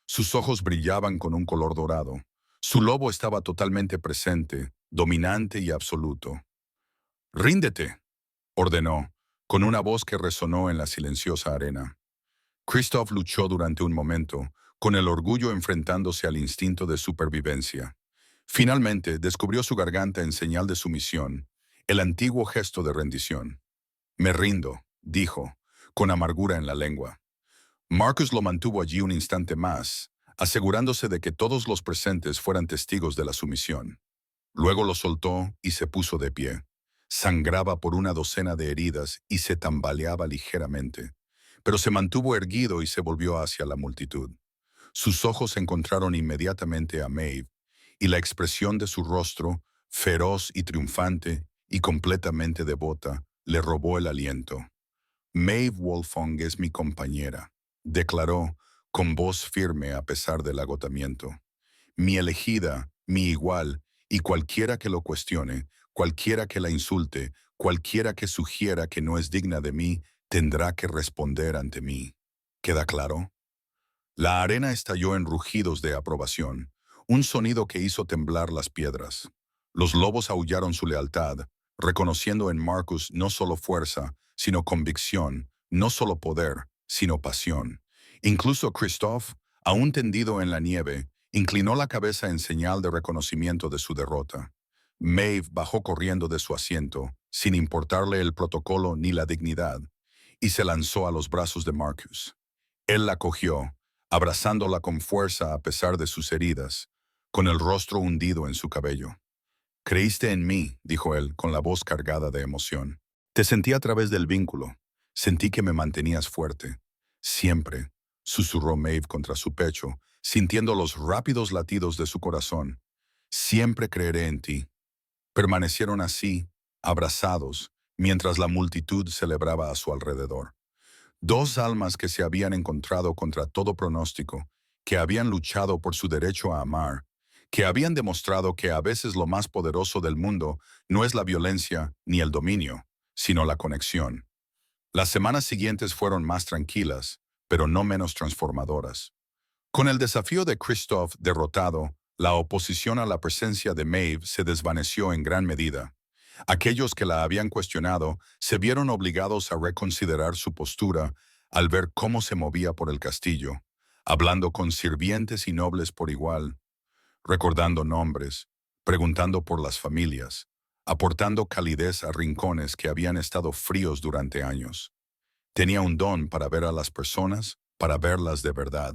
Sus ojos brillaban con un color dorado. Su lobo estaba totalmente presente, dominante y absoluto. «Ríndete», ordenó, con una voz que resonó en la silenciosa arena. Christoph luchó durante un momento, con el orgullo enfrentándose al instinto de supervivencia. Finalmente, descubrió su garganta en señal de sumisión, el antiguo gesto de rendición. «Me rindo», dijo, con amargura en la lengua. Marcus lo mantuvo allí un instante más, asegurándose de que todos los presentes fueran testigos de la sumisión. Luego lo soltó y se puso de pie. Sangraba por una docena de heridas y se tambaleaba ligeramente, pero se mantuvo erguido y se volvió hacia la multitud. Sus ojos encontraron inmediatamente a Maeve, y la expresión de su rostro, feroz y triunfante y completamente devota, le robó el aliento. «Maeve Wolfong es mi compañera», declaró, con voz firme a pesar del agotamiento. «Mi elegida, mi igual, y cualquiera que lo cuestione, cualquiera que la insulte, cualquiera que sugiera que no es digna de mí, tendrá que responder ante mí. ¿Queda claro?» La arena estalló en rugidos de aprobación, un sonido que hizo temblar las piedras. Los lobos aullaron su lealtad, reconociendo en Marcus no solo fuerza, sino convicción, no solo poder, sino pasión. Incluso Christoph, aún tendido en la nieve, inclinó la cabeza en señal de reconocimiento de su derrota. Maeve bajó corriendo de su asiento, sin importarle el protocolo ni la dignidad, y se lanzó a los brazos de Marcus. Él la cogió, abrazándola con fuerza a pesar de sus heridas, con el rostro hundido en su cabello. Creíste en mí, dijo él, con la voz cargada de emoción. Te sentí a través del vínculo. Sentí que me mantenías fuerte. Siempre, susurró Maeve contra su pecho, sintiendo los rápidos latidos de su corazón. Siempre creeré en ti. Permanecieron así, abrazados, mientras la multitud celebraba a su alrededor. Dos almas que se habían encontrado contra todo pronóstico, que habían luchado por su derecho a amar, que habían demostrado que a veces lo más poderoso del mundo no es la violencia ni el dominio, sino la conexión. Las semanas siguientes fueron más tranquilas, pero no menos transformadoras. Con el desafío de Christoph derrotado, la oposición a la presencia de Maeve se desvaneció en gran medida. Aquellos que la habían cuestionado se vieron obligados a reconsiderar su postura al ver cómo se movía por el castillo, hablando con sirvientes y nobles por igual, recordando nombres, preguntando por las familias, aportando calidez a rincones que habían estado fríos durante años. Tenía un don para ver a las personas, para verlas de verdad.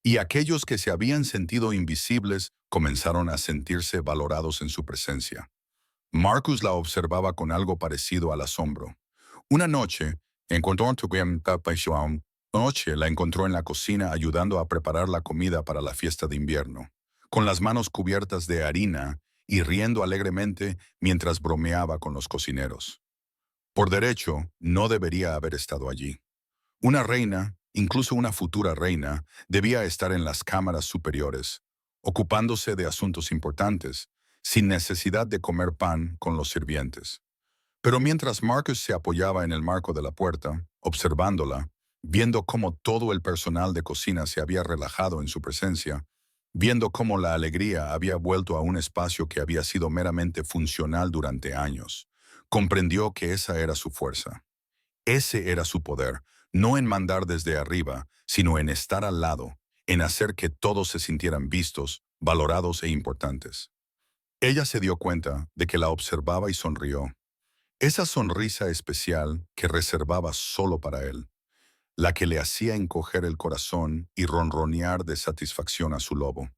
Y aquellos que se habían sentido invisibles comenzaron a sentirse valorados en su presencia. Marcus la observaba con algo parecido al asombro. Una noche, la encontró en la cocina ayudando a preparar la comida para la fiesta de invierno, con las manos cubiertas de harina y riendo alegremente mientras bromeaba con los cocineros. Por derecho, no debería haber estado allí. Una reina, incluso una futura reina, debía estar en las cámaras superiores, ocupándose de asuntos importantes, sin necesidad de comer pan con los sirvientes. Pero mientras Marcus se apoyaba en el marco de la puerta, observándola, viendo cómo todo el personal de cocina se había relajado en su presencia, viendo cómo la alegría había vuelto a un espacio que había sido meramente funcional durante años, comprendió que esa era su fuerza. Ese era su poder, no en mandar desde arriba, sino en estar al lado, en hacer que todos se sintieran vistos, valorados e importantes. Ella se dio cuenta de que la observaba y sonrió. Esa sonrisa especial que reservaba solo para él, la que le hacía encoger el corazón y ronronear de satisfacción a su lobo.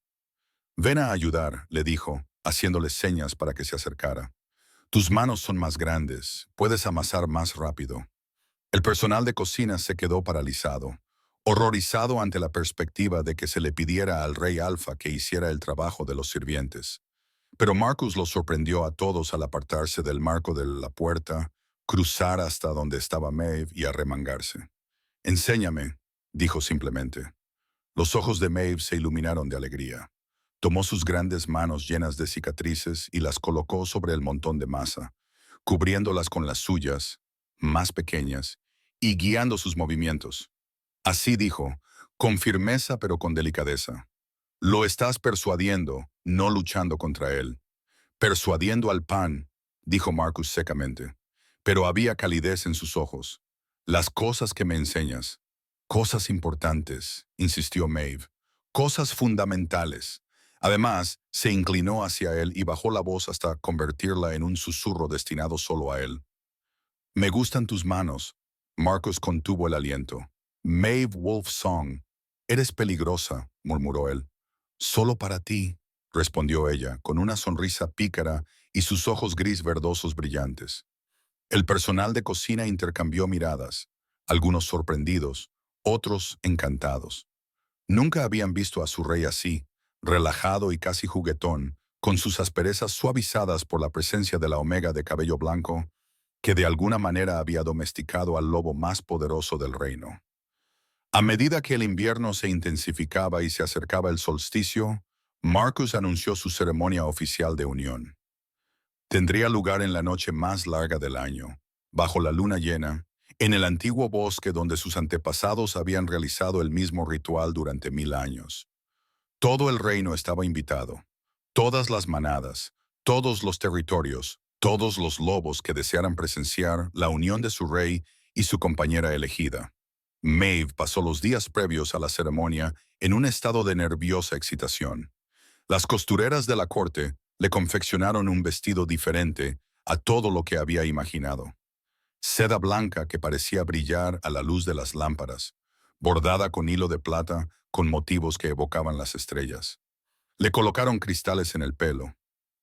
«Ven a ayudar», le dijo, haciéndole señas para que se acercara. «Tus manos son más grandes, puedes amasar más rápido». El personal de cocina se quedó paralizado, horrorizado ante la perspectiva de que se le pidiera al rey Alfa que hiciera el trabajo de los sirvientes. Pero Marcus los sorprendió a todos al apartarse del marco de la puerta, cruzar hasta donde estaba Maeve y arremangarse. «Enséñame», dijo simplemente. Los ojos de Maeve se iluminaron de alegría. Tomó sus grandes manos llenas de cicatrices y las colocó sobre el montón de masa, cubriéndolas con las suyas, más pequeñas, y guiando sus movimientos. Así dijo, con firmeza pero con delicadeza. «Lo estás persuadiendo, no luchando contra él». «Persuadiendo al pan», dijo Marcus secamente. Pero había calidez en sus ojos. «Las cosas que me enseñas». «Cosas importantes», insistió Maeve. «Cosas fundamentales». Además, se inclinó hacia él y bajó la voz hasta convertirla en un susurro destinado solo a él. «Me gustan tus manos». Marcus contuvo el aliento. «Maeve Wolfsong, eres peligrosa», murmuró él. «Solo para ti», respondió ella, con una sonrisa pícara y sus ojos gris verdosos brillantes. El personal de cocina intercambió miradas, algunos sorprendidos, otros encantados. Nunca habían visto a su rey así, relajado y casi juguetón, con sus asperezas suavizadas por la presencia de la omega de cabello blanco, que de alguna manera había domesticado al lobo más poderoso del reino. A medida que el invierno se intensificaba y se acercaba el solsticio, Marcus anunció su ceremonia oficial de unión. Tendría lugar en la noche más larga del año, bajo la luna llena, en el antiguo bosque donde sus antepasados habían realizado el mismo ritual durante 1000 años. Todo el reino estaba invitado, todas las manadas, todos los territorios, todos los lobos que desearan presenciar la unión de su rey y su compañera elegida. Maeve pasó los días previos a la ceremonia en un estado de nerviosa excitación. Las costureras de la corte le confeccionaron un vestido diferente a todo lo que había imaginado. Seda blanca que parecía brillar a la luz de las lámparas, bordada con hilo de plata con motivos que evocaban las estrellas. Le colocaron cristales en el pelo.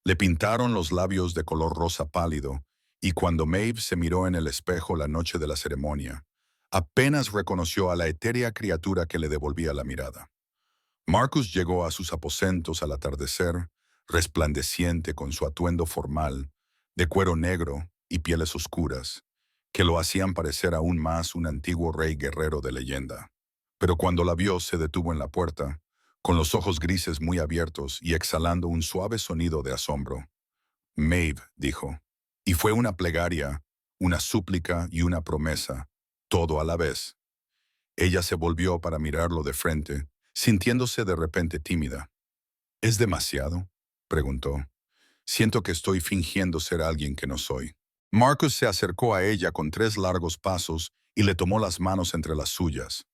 Le pintaron los labios de color rosa pálido, y cuando Maeve se miró en el espejo la noche de la ceremonia, apenas reconoció a la etérea criatura que le devolvía la mirada. Marcus llegó a sus aposentos al atardecer, resplandeciente con su atuendo formal, de cuero negro y pieles oscuras, que lo hacían parecer aún más un antiguo rey guerrero de leyenda. Pero cuando la vio se detuvo en la puerta, con los ojos grises muy abiertos y exhalando un suave sonido de asombro. Maeve, dijo, y fue una plegaria, una súplica y una promesa, todo a la vez. Ella se volvió para mirarlo de frente, sintiéndose de repente tímida. ¿Es demasiado?, preguntó. Siento que estoy fingiendo ser alguien que no soy. Marcus se acercó a ella con 3 largos pasos y le tomó las manos entre las suyas.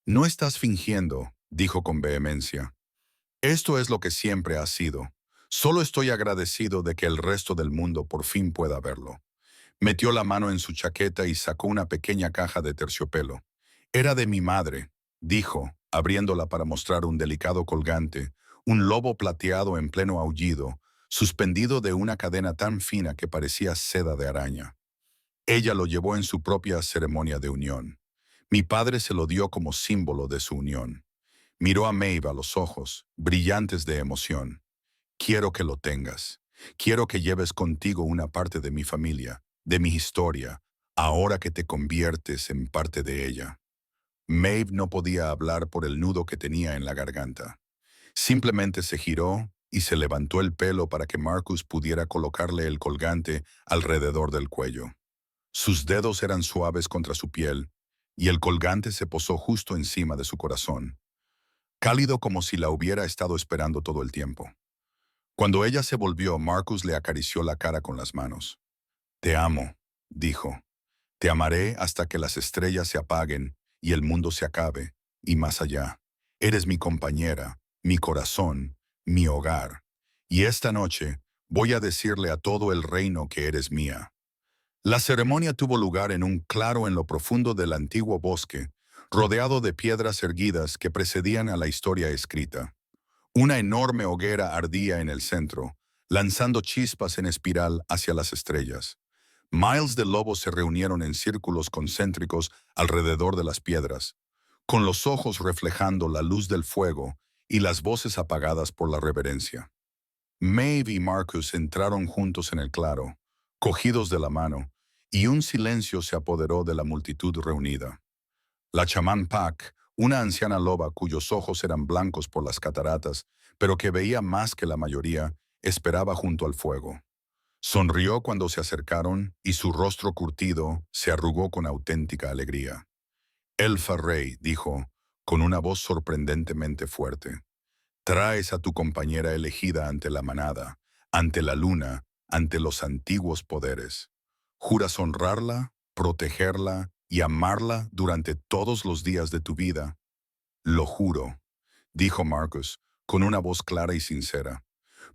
No estás fingiendo, dijo con vehemencia. Esto es lo que siempre ha sido. Solo estoy agradecido de que el resto del mundo por fin pueda verlo. Metió la mano en su chaqueta y sacó una pequeña caja de terciopelo. Era de mi madre, dijo, abriéndola para mostrar un delicado colgante, un lobo plateado en pleno aullido, suspendido de una cadena tan fina que parecía seda de araña. Ella lo llevó en su propia ceremonia de unión. Mi padre se lo dio como símbolo de su unión. Miró a Maeve a los ojos, brillantes de emoción. Quiero que lo tengas. Quiero que lleves contigo una parte de mi familia, de mi historia, ahora que te conviertes en parte de ella. Maeve no podía hablar por el nudo que tenía en la garganta. Simplemente se giró y se levantó el pelo para que Marcus pudiera colocarle el colgante alrededor del cuello. Sus dedos eran suaves contra su piel, y el colgante se posó justo encima de su corazón, cálido como si la hubiera estado esperando todo el tiempo. Cuando ella se volvió, Marcus le acarició la cara con las manos. Te amo, dijo. Te amaré hasta que las estrellas se apaguen y el mundo se acabe, y más allá. Eres mi compañera, mi corazón, mi hogar. Y esta noche voy a decirle a todo el reino que eres mía. La ceremonia tuvo lugar en un claro en lo profundo del antiguo bosque, rodeado de piedras erguidas que precedían a la historia escrita. Una enorme hoguera ardía en el centro, lanzando chispas en espiral hacia las estrellas. Miles de lobos se reunieron en círculos concéntricos alrededor de las piedras, con los ojos reflejando la luz del fuego y las voces apagadas por la reverencia. Maeve y Marcus entraron juntos en el claro, cogidos de la mano, y un silencio se apoderó de la multitud reunida. La chamán Pac, una anciana loba cuyos ojos eran blancos por las cataratas, pero que veía más que la mayoría, esperaba junto al fuego. Sonrió cuando se acercaron y su rostro curtido se arrugó con auténtica alegría. Elfa Rey dijo, con una voz sorprendentemente fuerte, traes a tu compañera elegida ante la manada, ante la luna, ante los antiguos poderes. ¿Juras honrarla, protegerla y amarla durante todos los días de tu vida? Lo juro, dijo Marcus, con una voz clara y sincera.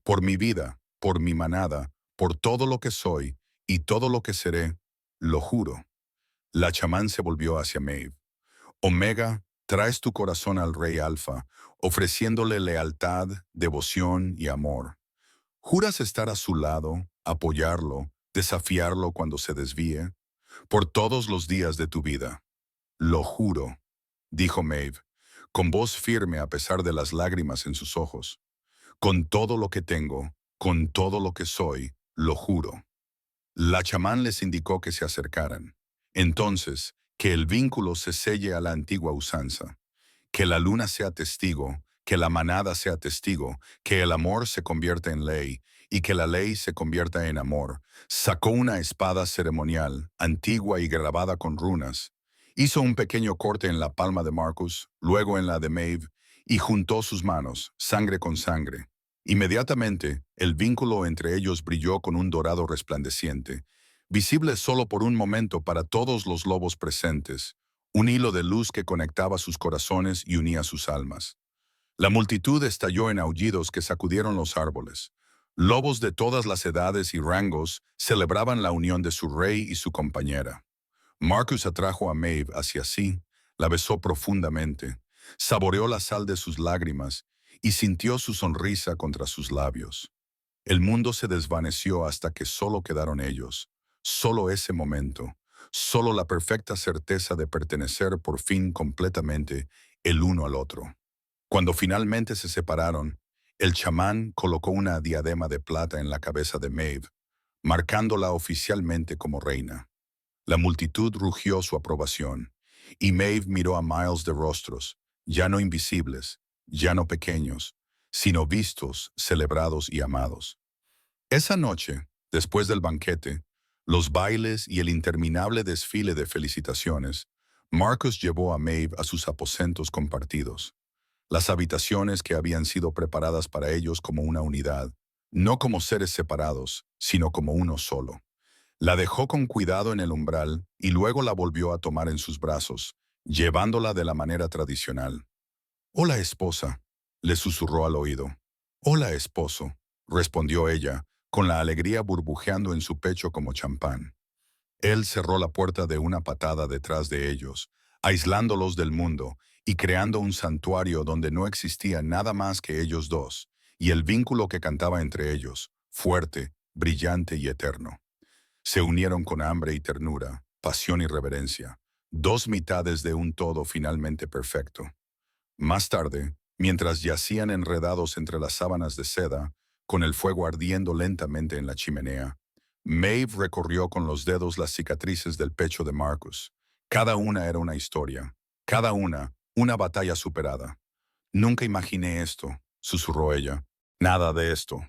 Por mi vida, por mi manada, por todo lo que soy y todo lo que seré, lo juro. La chamán se volvió hacia Maeve. Omega, traes tu corazón al rey Alfa, ofreciéndole lealtad, devoción y amor. ¿Juras estar a su lado, apoyarlo, desafiarlo cuando se desvíe? Por todos los días de tu vida. Lo juro, dijo Maeve, con voz firme a pesar de las lágrimas en sus ojos. Con todo lo que tengo, con todo lo que soy, lo juro. La chamán les indicó que se acercaran. Entonces, que el vínculo se selle a la antigua usanza. Que la luna sea testigo, que la manada sea testigo, que el amor se convierta en ley y que la ley se convierta en amor. Sacó una espada ceremonial, antigua y grabada con runas. Hizo un pequeño corte en la palma de Marcus, luego en la de Maeve, y juntó sus manos, sangre con sangre. Inmediatamente, el vínculo entre ellos brilló con un dorado resplandeciente, visible solo por un momento para todos los lobos presentes, un hilo de luz que conectaba sus corazones y unía sus almas. La multitud estalló en aullidos que sacudieron los árboles. Lobos de todas las edades y rangos celebraban la unión de su rey y su compañera. Marcus atrajo a Maeve hacia sí, la besó profundamente, saboreó la sal de sus lágrimas y sintió su sonrisa contra sus labios. El mundo se desvaneció hasta que solo quedaron ellos, solo ese momento, solo la perfecta certeza de pertenecer por fin completamente el uno al otro. Cuando finalmente se separaron, el chamán colocó una diadema de plata en la cabeza de Maeve, marcándola oficialmente como reina. La multitud rugió su aprobación, y Maeve miró a miles de rostros, ya no invisibles, ya no pequeños, sino vistos, celebrados y amados. Esa noche, después del banquete, los bailes y el interminable desfile de felicitaciones, Marcus llevó a Maeve a sus aposentos compartidos, las habitaciones que habían sido preparadas para ellos como una unidad, no como seres separados, sino como uno solo. La dejó con cuidado en el umbral y luego la volvió a tomar en sus brazos, llevándola de la manera tradicional. «Hola, esposa», le susurró al oído. «Hola, esposo», respondió ella, con la alegría burbujeando en su pecho como champán. Él cerró la puerta de una patada detrás de ellos, aislándolos del mundo y creando un santuario donde no existía nada más que ellos dos, y el vínculo que cantaba entre ellos, fuerte, brillante y eterno. Se unieron con hambre y ternura, pasión y reverencia, dos mitades de un todo finalmente perfecto. Más tarde, mientras yacían enredados entre las sábanas de seda, con el fuego ardiendo lentamente en la chimenea, Maeve recorrió con los dedos las cicatrices del pecho de Marcus. Cada una era una historia, cada una batalla superada. «Nunca imaginé esto», susurró ella. «Nada de esto.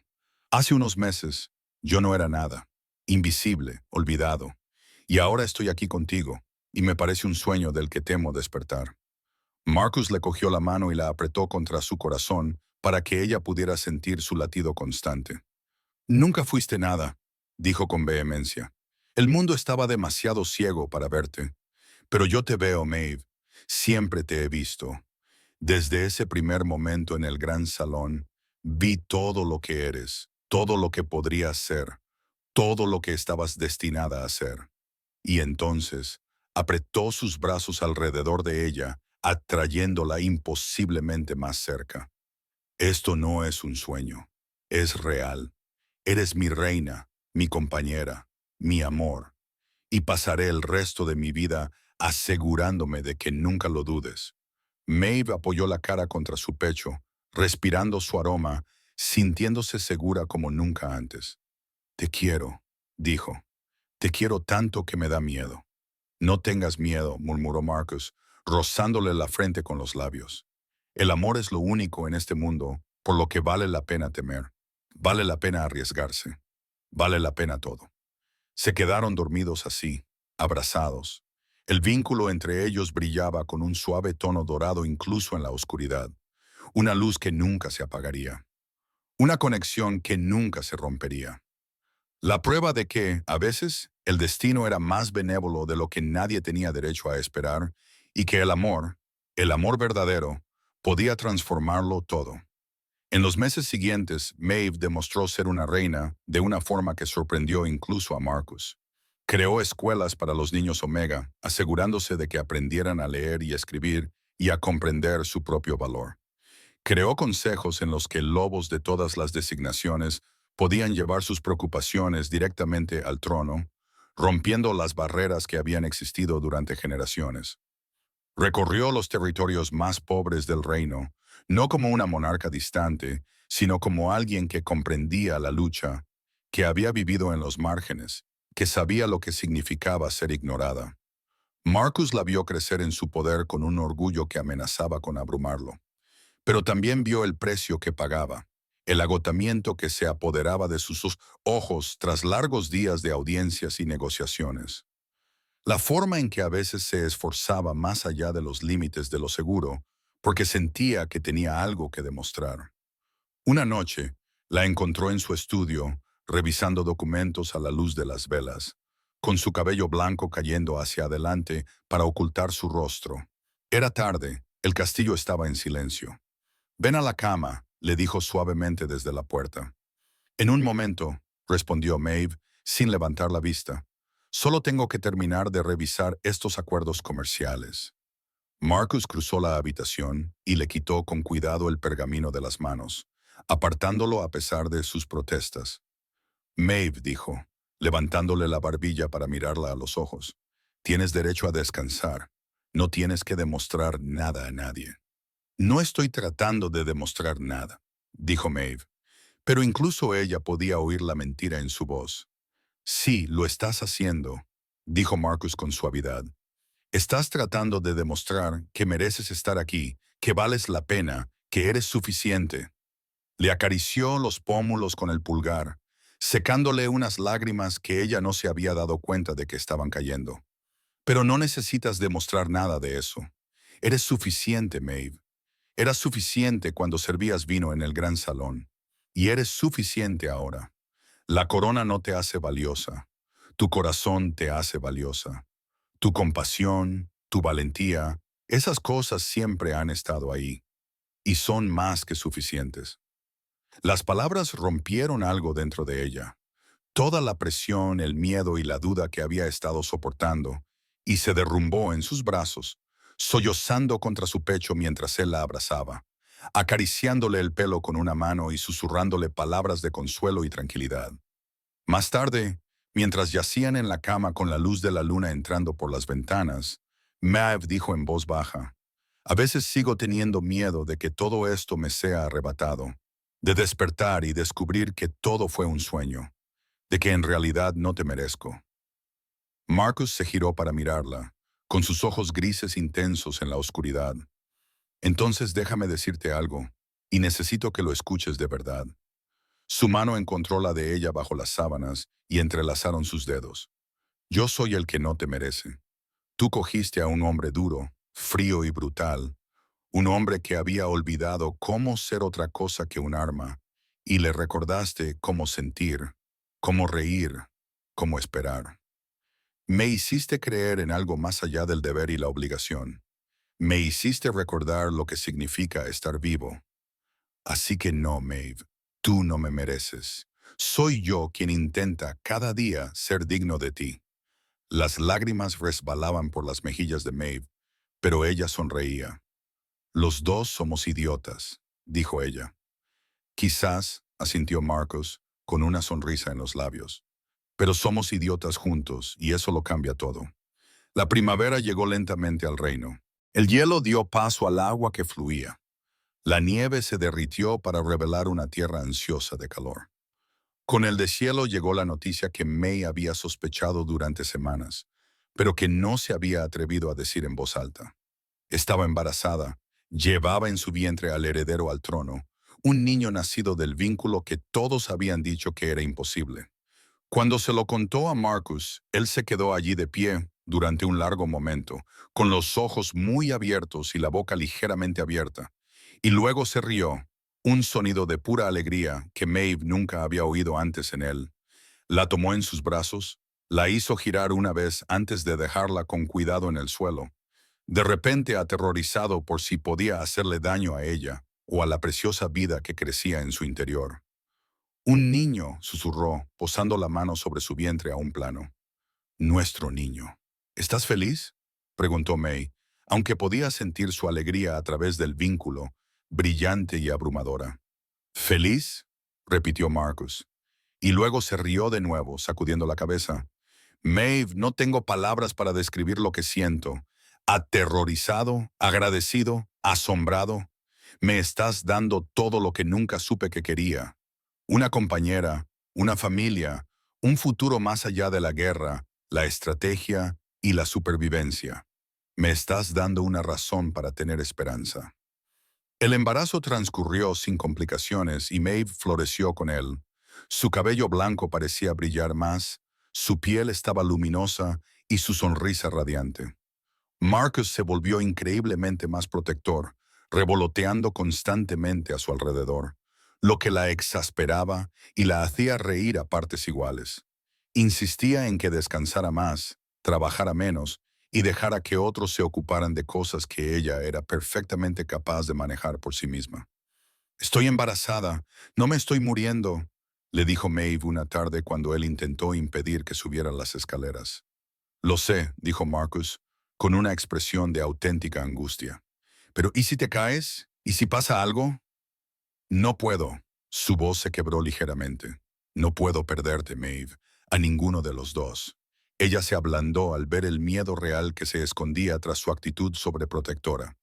Hace unos meses, yo no era nada, invisible, olvidado. Y ahora estoy aquí contigo, y me parece un sueño del que temo despertar». Marcus le cogió la mano y la apretó contra su corazón para que ella pudiera sentir su latido constante. «Nunca fuiste nada», dijo con vehemencia. «El mundo estaba demasiado ciego para verte. Pero yo te veo, Maeve. Siempre te he visto. Desde ese primer momento en el gran salón, vi todo lo que eres, todo lo que podrías ser, todo lo que estabas destinada a ser». Y entonces apretó sus brazos alrededor de ella, atrayéndola imposiblemente más cerca. «Esto no es un sueño, es real. Eres mi reina, mi compañera, mi amor, y pasaré el resto de mi vida asegurándome de que nunca lo dudes». Maeve apoyó la cara contra su pecho, respirando su aroma, sintiéndose segura como nunca antes. «Te quiero», dijo. «Te quiero tanto que me da miedo». «No tengas miedo», murmuró Marcus, rozándole la frente con los labios. «El amor es lo único en este mundo por lo que vale la pena temer. Vale la pena arriesgarse. Vale la pena todo». Se quedaron dormidos así, abrazados. El vínculo entre ellos brillaba con un suave tono dorado incluso en la oscuridad, una luz que nunca se apagaría, una conexión que nunca se rompería. La prueba de que, a veces, el destino era más benévolo de lo que nadie tenía derecho a esperar y que el amor verdadero, podía transformarlo todo. En los meses siguientes, Maeve demostró ser una reina de una forma que sorprendió incluso a Marcus. Creó escuelas para los niños Omega, asegurándose de que aprendieran a leer y escribir y a comprender su propio valor. Creó consejos en los que lobos de todas las designaciones podían llevar sus preocupaciones directamente al trono, rompiendo las barreras que habían existido durante generaciones. Recorrió los territorios más pobres del reino, no como una monarca distante, sino como alguien que comprendía la lucha, que había vivido en los márgenes, que sabía lo que significaba ser ignorada. Marcus la vio crecer en su poder con un orgullo que amenazaba con abrumarlo. Pero también vio el precio que pagaba, el agotamiento que se apoderaba de sus ojos tras largos días de audiencias y negociaciones. La forma en que a veces se esforzaba más allá de los límites de lo seguro, porque sentía que tenía algo que demostrar. Una noche, la encontró en su estudio, revisando documentos a la luz de las velas, con su cabello blanco cayendo hacia adelante para ocultar su rostro. Era tarde, el castillo estaba en silencio. «Ven a la cama», le dijo suavemente desde la puerta. «En un momento», respondió Maeve, sin levantar la vista. «Solo tengo que terminar de revisar estos acuerdos comerciales». Marcus cruzó la habitación y le quitó con cuidado el pergamino de las manos, apartándolo a pesar de sus protestas. Maeve dijo, levantándole la barbilla para mirarla a los ojos, tienes derecho a descansar. No tienes que demostrar nada a nadie. No estoy tratando de demostrar nada, dijo Maeve, pero incluso ella podía oír la mentira en su voz. Sí, lo estás haciendo, dijo Marcus con suavidad. Estás tratando de demostrar que mereces estar aquí, que vales la pena, que eres suficiente. Le acarició los pómulos con el pulgar, secándole unas lágrimas que ella no se había dado cuenta de que estaban cayendo. Pero no necesitas demostrar nada de eso. Eres suficiente, Maeve. Eras suficiente cuando servías vino en el gran salón. Y eres suficiente ahora. La corona no te hace valiosa. Tu corazón te hace valiosa. Tu compasión, tu valentía, esas cosas siempre han estado ahí. Y son más que suficientes. Las palabras rompieron algo dentro de ella. Toda la presión, el miedo y la duda que había estado soportando, y se derrumbó en sus brazos, sollozando contra su pecho mientras él la abrazaba, acariciándole el pelo con una mano y susurrándole palabras de consuelo y tranquilidad. Más tarde, mientras yacían en la cama con la luz de la luna entrando por las ventanas, Maeve dijo en voz baja, «A veces sigo teniendo miedo de que todo esto me sea arrebatado, de despertar y descubrir que todo fue un sueño, de que en realidad no te merezco». Marcus se giró para mirarla, con sus ojos grises intensos en la oscuridad. «Entonces déjame decirte algo, y necesito que lo escuches de verdad». Su mano encontró la de ella bajo las sábanas y entrelazaron sus dedos. «Yo soy el que no te merece. Tú cogiste a un hombre duro, frío y brutal, un hombre que había olvidado cómo ser otra cosa que un arma, y le recordaste cómo sentir, cómo reír, cómo esperar. Me hiciste creer en algo más allá del deber y la obligación. Me hiciste recordar lo que significa estar vivo. Así que no, Maeve, tú no me mereces. Soy yo quien intenta cada día ser digno de ti». Las lágrimas resbalaban por las mejillas de Maeve, pero ella sonreía. «Los dos somos idiotas», dijo ella. «Quizás», asintió Marcus, con una sonrisa en los labios. «Pero somos idiotas juntos, y eso lo cambia todo». La primavera llegó lentamente al reino. El hielo dio paso al agua que fluía. La nieve se derritió para revelar una tierra ansiosa de calor. Con el deshielo llegó la noticia que May había sospechado durante semanas, pero que no se había atrevido a decir en voz alta. Estaba embarazada, llevaba en su vientre al heredero al trono, un niño nacido del vínculo que todos habían dicho que era imposible. Cuando se lo contó a Marcus, él se quedó allí de pie durante un largo momento, con los ojos muy abiertos y la boca ligeramente abierta, y luego se rió, un sonido de pura alegría que Maeve nunca había oído antes en él. La tomó en sus brazos, la hizo girar una vez antes de dejarla con cuidado en el suelo, de repente aterrorizado por si podía hacerle daño a ella o a la preciosa vida que crecía en su interior. «Un niño», susurró, posando la mano sobre su vientre a un plano. «Nuestro niño». «¿Estás feliz?», preguntó May, aunque podía sentir su alegría a través del vínculo, brillante y abrumadora. «¿Feliz?», repitió Marcus, y luego se rió de nuevo, sacudiendo la cabeza. «Maeve, no tengo palabras para describir lo que siento. Aterrorizado, agradecido, asombrado. Me estás dando todo lo que nunca supe que quería. Una compañera, una familia, un futuro más allá de la guerra, la estrategia y la supervivencia. Me estás dando una razón para tener esperanza». El embarazo transcurrió sin complicaciones y Maeve floreció con él. Su cabello blanco parecía brillar más, su piel estaba luminosa y su sonrisa radiante. Marcus se volvió increíblemente más protector, revoloteando constantemente a su alrededor, lo que la exasperaba y la hacía reír a partes iguales. Insistía en que descansara más, trabajara menos y dejara que otros se ocuparan de cosas que ella era perfectamente capaz de manejar por sí misma. «Estoy embarazada, no me estoy muriendo», le dijo Maeve una tarde cuando él intentó impedir que subiera las escaleras. «Lo sé», dijo Marcus, con una expresión de auténtica angustia. «Pero ¿y si te caes? ¿Y si pasa algo?» «No puedo», Su voz se quebró ligeramente. No puedo perderte, Maeve, a ninguno de los dos. Ella se ablandó al ver el miedo real que se escondía tras su actitud sobreprotectora.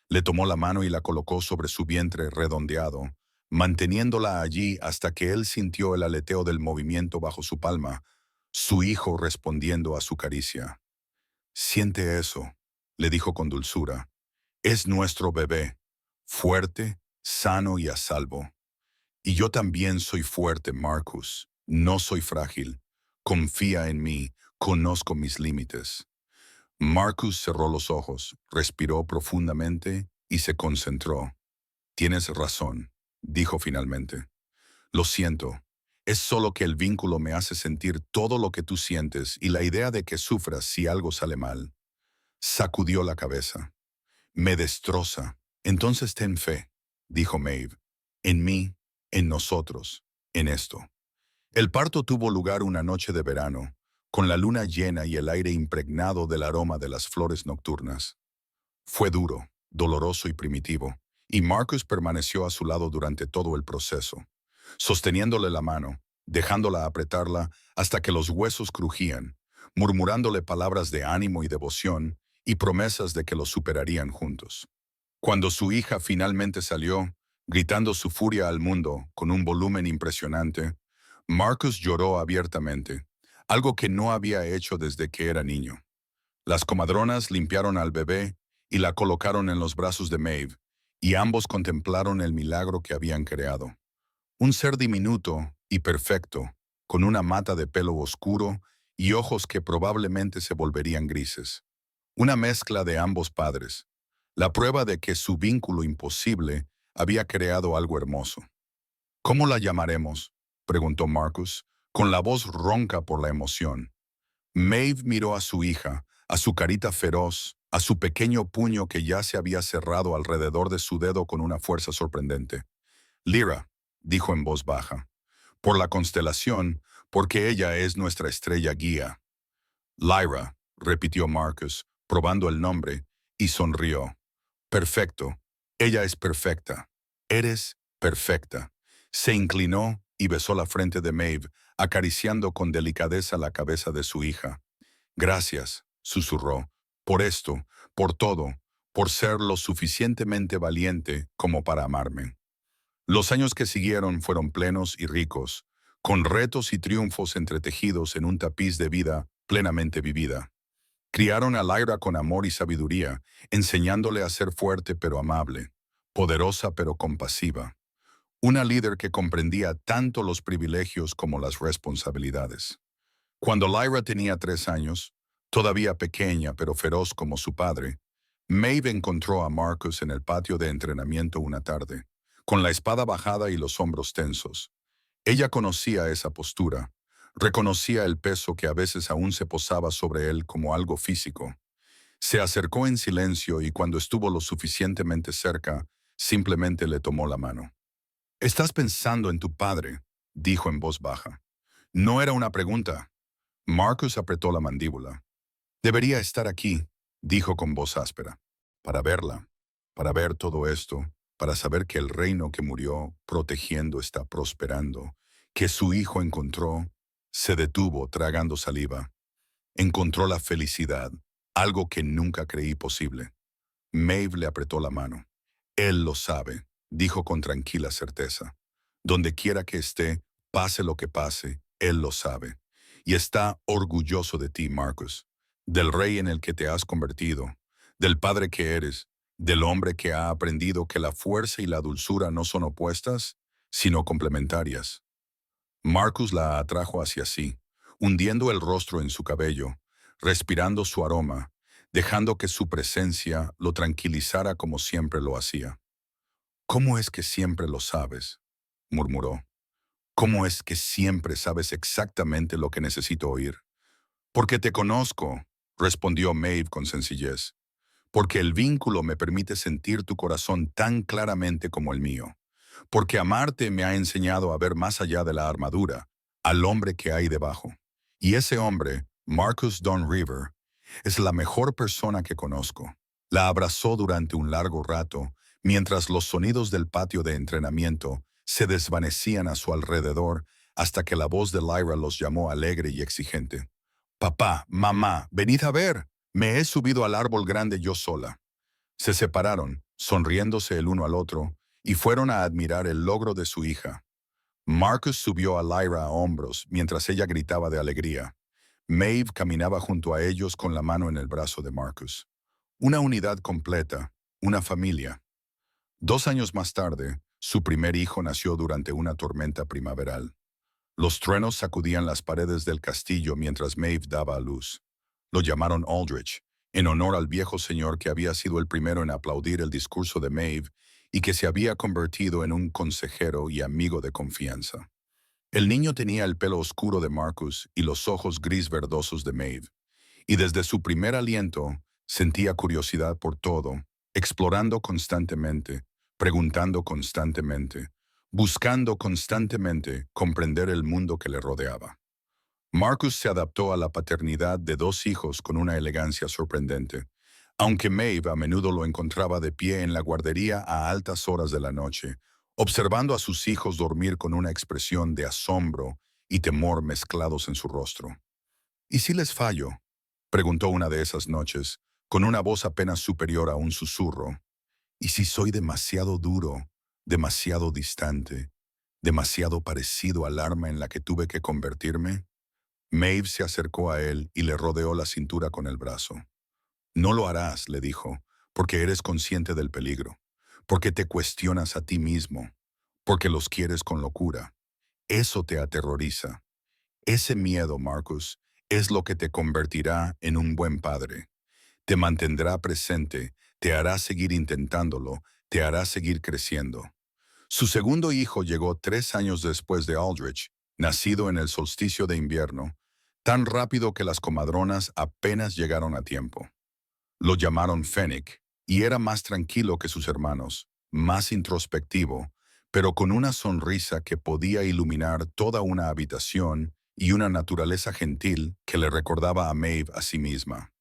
Le tomó la mano y la colocó sobre su vientre redondeado, manteniéndola allí hasta que él sintió el aleteo del movimiento bajo su palma, su hijo respondiendo a su caricia. «Siente eso», le dijo con dulzura. «Es nuestro bebé, fuerte, sano y a salvo. Y yo también soy fuerte, Marcus. No soy frágil. Confía en mí. Conozco mis límites». Marcus cerró los ojos, respiró profundamente y se concentró. «Tienes razón», dijo finalmente. «Lo siento. Es solo que el vínculo me hace sentir todo lo que tú sientes y la idea de que sufras si algo sale mal». Sacudió la cabeza. «Me destroza. Entonces ten fe», dijo Maeve. «En mí, en nosotros, en esto». El parto tuvo lugar una noche de verano, con la luna llena y el aire impregnado del aroma de las flores nocturnas. Fue duro, doloroso y primitivo, y Marcus permaneció a su lado durante todo el proceso, sosteniéndole la mano, dejándola apretarla hasta que los huesos crujían, murmurándole palabras de ánimo y devoción y promesas de que lo superarían juntos. Cuando su hija finalmente salió, gritando su furia al mundo con un volumen impresionante, Marcus lloró abiertamente, algo que no había hecho desde que era niño. Las comadronas limpiaron al bebé y la colocaron en los brazos de Maeve, y ambos contemplaron el milagro que habían creado. Un ser diminuto y perfecto, con una mata de pelo oscuro y ojos que probablemente se volverían grises. Una mezcla de ambos padres, la prueba de que su vínculo imposible había creado algo hermoso. «¿Cómo la llamaremos?», preguntó Marcus, con la voz ronca por la emoción. Maeve miró a su hija, a su carita feroz, a su pequeño puño que ya se había cerrado alrededor de su dedo con una fuerza sorprendente. «Lyra», dijo en voz baja, «por la constelación, porque ella es nuestra estrella guía». «Lyra», repitió Marcus, probando el nombre, y sonrió. «Perfecto. Ella es perfecta. Eres perfecta». Se inclinó y besó la frente de Maeve, acariciando con delicadeza la cabeza de su hija. «Gracias», susurró, «por esto, por todo, por ser lo suficientemente valiente como para amarme». Los años que siguieron fueron plenos y ricos, con retos y triunfos entretejidos en un tapiz de vida plenamente vivida. Criaron a Lyra con amor y sabiduría, enseñándole a ser fuerte pero amable, poderosa pero compasiva. Una líder que comprendía tanto los privilegios como las responsabilidades. Cuando Lyra tenía 3 años, todavía pequeña pero feroz como su padre, Maeve encontró a Marcus en el patio de entrenamiento una tarde, con la espada bajada y los hombros tensos. Ella conocía esa postura, reconocía el peso que a veces aún se posaba sobre él como algo físico. Se acercó en silencio y cuando estuvo lo suficientemente cerca, simplemente le tomó la mano. «Estás pensando en tu padre», dijo en voz baja. No era una pregunta. Marcus apretó la mandíbula. «Debería estar aquí», dijo con voz áspera, «para verla, para ver todo esto, para saber que el reino que murió protegiendo está prosperando, que su hijo encontró, se detuvo tragando saliva, encontró la felicidad, algo que nunca creí posible». Maeve le apretó la mano. «Él lo sabe», dijo con tranquila certeza. «Donde quiera que esté, pase lo que pase, él lo sabe. Y está orgulloso de ti, Marcus, del rey en el que te has convertido, del padre que eres, del hombre que ha aprendido que la fuerza y la dulzura no son opuestas, sino complementarias». Marcus la atrajo hacia sí, hundiendo el rostro en su cabello, respirando su aroma, dejando que su presencia lo tranquilizara como siempre lo hacía. «¿Cómo es que siempre lo sabes?», murmuró. «¿Cómo es que siempre sabes exactamente lo que necesito oír?» «Porque te conozco», respondió Maeve con sencillez. «Porque el vínculo me permite sentir tu corazón tan claramente como el mío. Porque amarte me ha enseñado a ver más allá de la armadura, al hombre que hay debajo. Y ese hombre, Marcus Don River, es la mejor persona que conozco». La abrazó durante un largo rato, mientras los sonidos del patio de entrenamiento se desvanecían a su alrededor hasta que la voz de Lyra los llamó alegre y exigente. «Papá, mamá, venid a ver. Me he subido al árbol grande yo sola». Se separaron, sonriéndose el uno al otro, y fueron a admirar el logro de su hija. Marcus subió a Lyra a hombros mientras ella gritaba de alegría. Maeve caminaba junto a ellos con la mano en el brazo de Marcus. Una unidad completa, una familia. 2 años más tarde, su primer hijo nació durante una tormenta primaveral. Los truenos sacudían las paredes del castillo mientras Maeve daba a luz. Lo llamaron Aldrich, en honor al viejo señor que había sido el primero en aplaudir el discurso de Maeve y que se había convertido en un consejero y amigo de confianza. El niño tenía el pelo oscuro de Marcus y los ojos gris verdosos de Maeve, y desde su primer aliento sentía curiosidad por todo, explorando constantemente, preguntando constantemente, buscando constantemente comprender el mundo que le rodeaba. Marcus se adaptó a la paternidad de 2 hijos con una elegancia sorprendente, aunque Maeve a menudo lo encontraba de pie en la guardería a altas horas de la noche, observando a sus hijos dormir con una expresión de asombro y temor mezclados en su rostro. «¿Y si les fallo?», preguntó una de esas noches, con una voz apenas superior a un susurro. «¿Y si soy demasiado duro, demasiado distante, demasiado parecido al arma en la que tuve que convertirme?» Maeve se acercó a él y le rodeó la cintura con el brazo. «No lo harás», le dijo, «porque eres consciente del peligro, porque te cuestionas a ti mismo, porque los quieres con locura. Eso te aterroriza. Ese miedo, Marcus, es lo que te convertirá en un buen padre. Te mantendrá presente, te hará seguir intentándolo, te hará seguir creciendo». Su segundo hijo llegó 3 años después de Aldrich, nacido en el solsticio de invierno, tan rápido que las comadronas apenas llegaron a tiempo. Lo llamaron Fennec, y era más tranquilo que sus hermanos, más introspectivo, pero con una sonrisa que podía iluminar toda una habitación y una naturaleza gentil que le recordaba a Maeve a sí misma.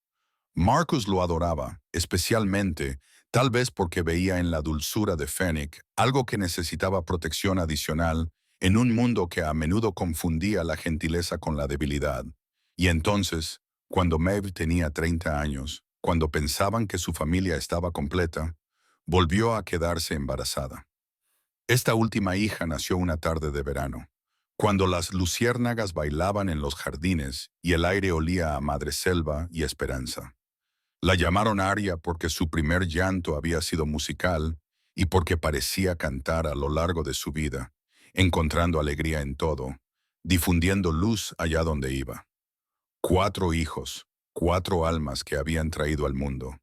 Marcus lo adoraba, especialmente, tal vez porque veía en la dulzura de Fennec algo que necesitaba protección adicional en un mundo que a menudo confundía la gentileza con la debilidad. Y entonces, cuando Maeve tenía 30 años, cuando pensaban que su familia estaba completa, volvió a quedarse embarazada. Esta última hija nació una tarde de verano, cuando las luciérnagas bailaban en los jardines y el aire olía a madreselva y esperanza. La llamaron Aria porque su primer llanto había sido musical y porque parecía cantar a lo largo de su vida, encontrando alegría en todo, difundiendo luz allá donde iba. 4 hijos, 4 almas que habían traído al mundo,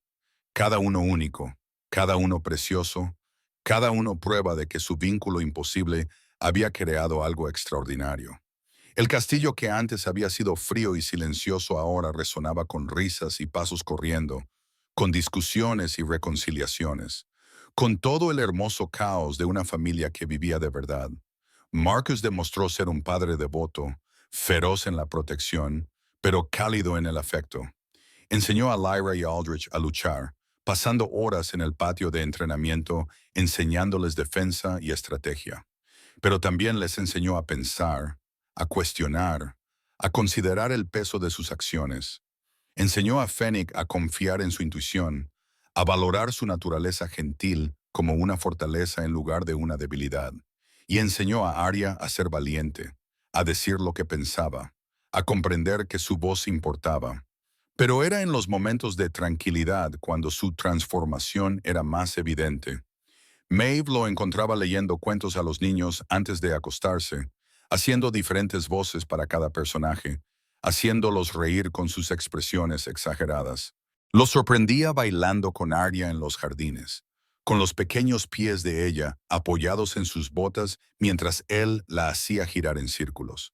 cada uno único, cada uno precioso, cada uno prueba de que su vínculo imposible había creado algo extraordinario. El castillo que antes había sido frío y silencioso ahora resonaba con risas y pasos corriendo, con discusiones y reconciliaciones, con todo el hermoso caos de una familia que vivía de verdad. Marcus demostró ser un padre devoto, feroz en la protección, pero cálido en el afecto. Enseñó a Lyra y Aldrich a luchar, pasando horas en el patio de entrenamiento enseñándoles defensa y estrategia. Pero también les enseñó a pensar, a cuestionar, a considerar el peso de sus acciones. Enseñó a Fennec a confiar en su intuición, a valorar su naturaleza gentil como una fortaleza en lugar de una debilidad. Y enseñó a Arya a ser valiente, a decir lo que pensaba, a comprender que su voz importaba. Pero era en los momentos de tranquilidad cuando su transformación era más evidente. Maeve lo encontraba leyendo cuentos a los niños antes de acostarse, haciendo diferentes voces para cada personaje, haciéndolos reír con sus expresiones exageradas. Los sorprendía bailando con Arya en los jardines, con los pequeños pies de ella apoyados en sus botas mientras él la hacía girar en círculos.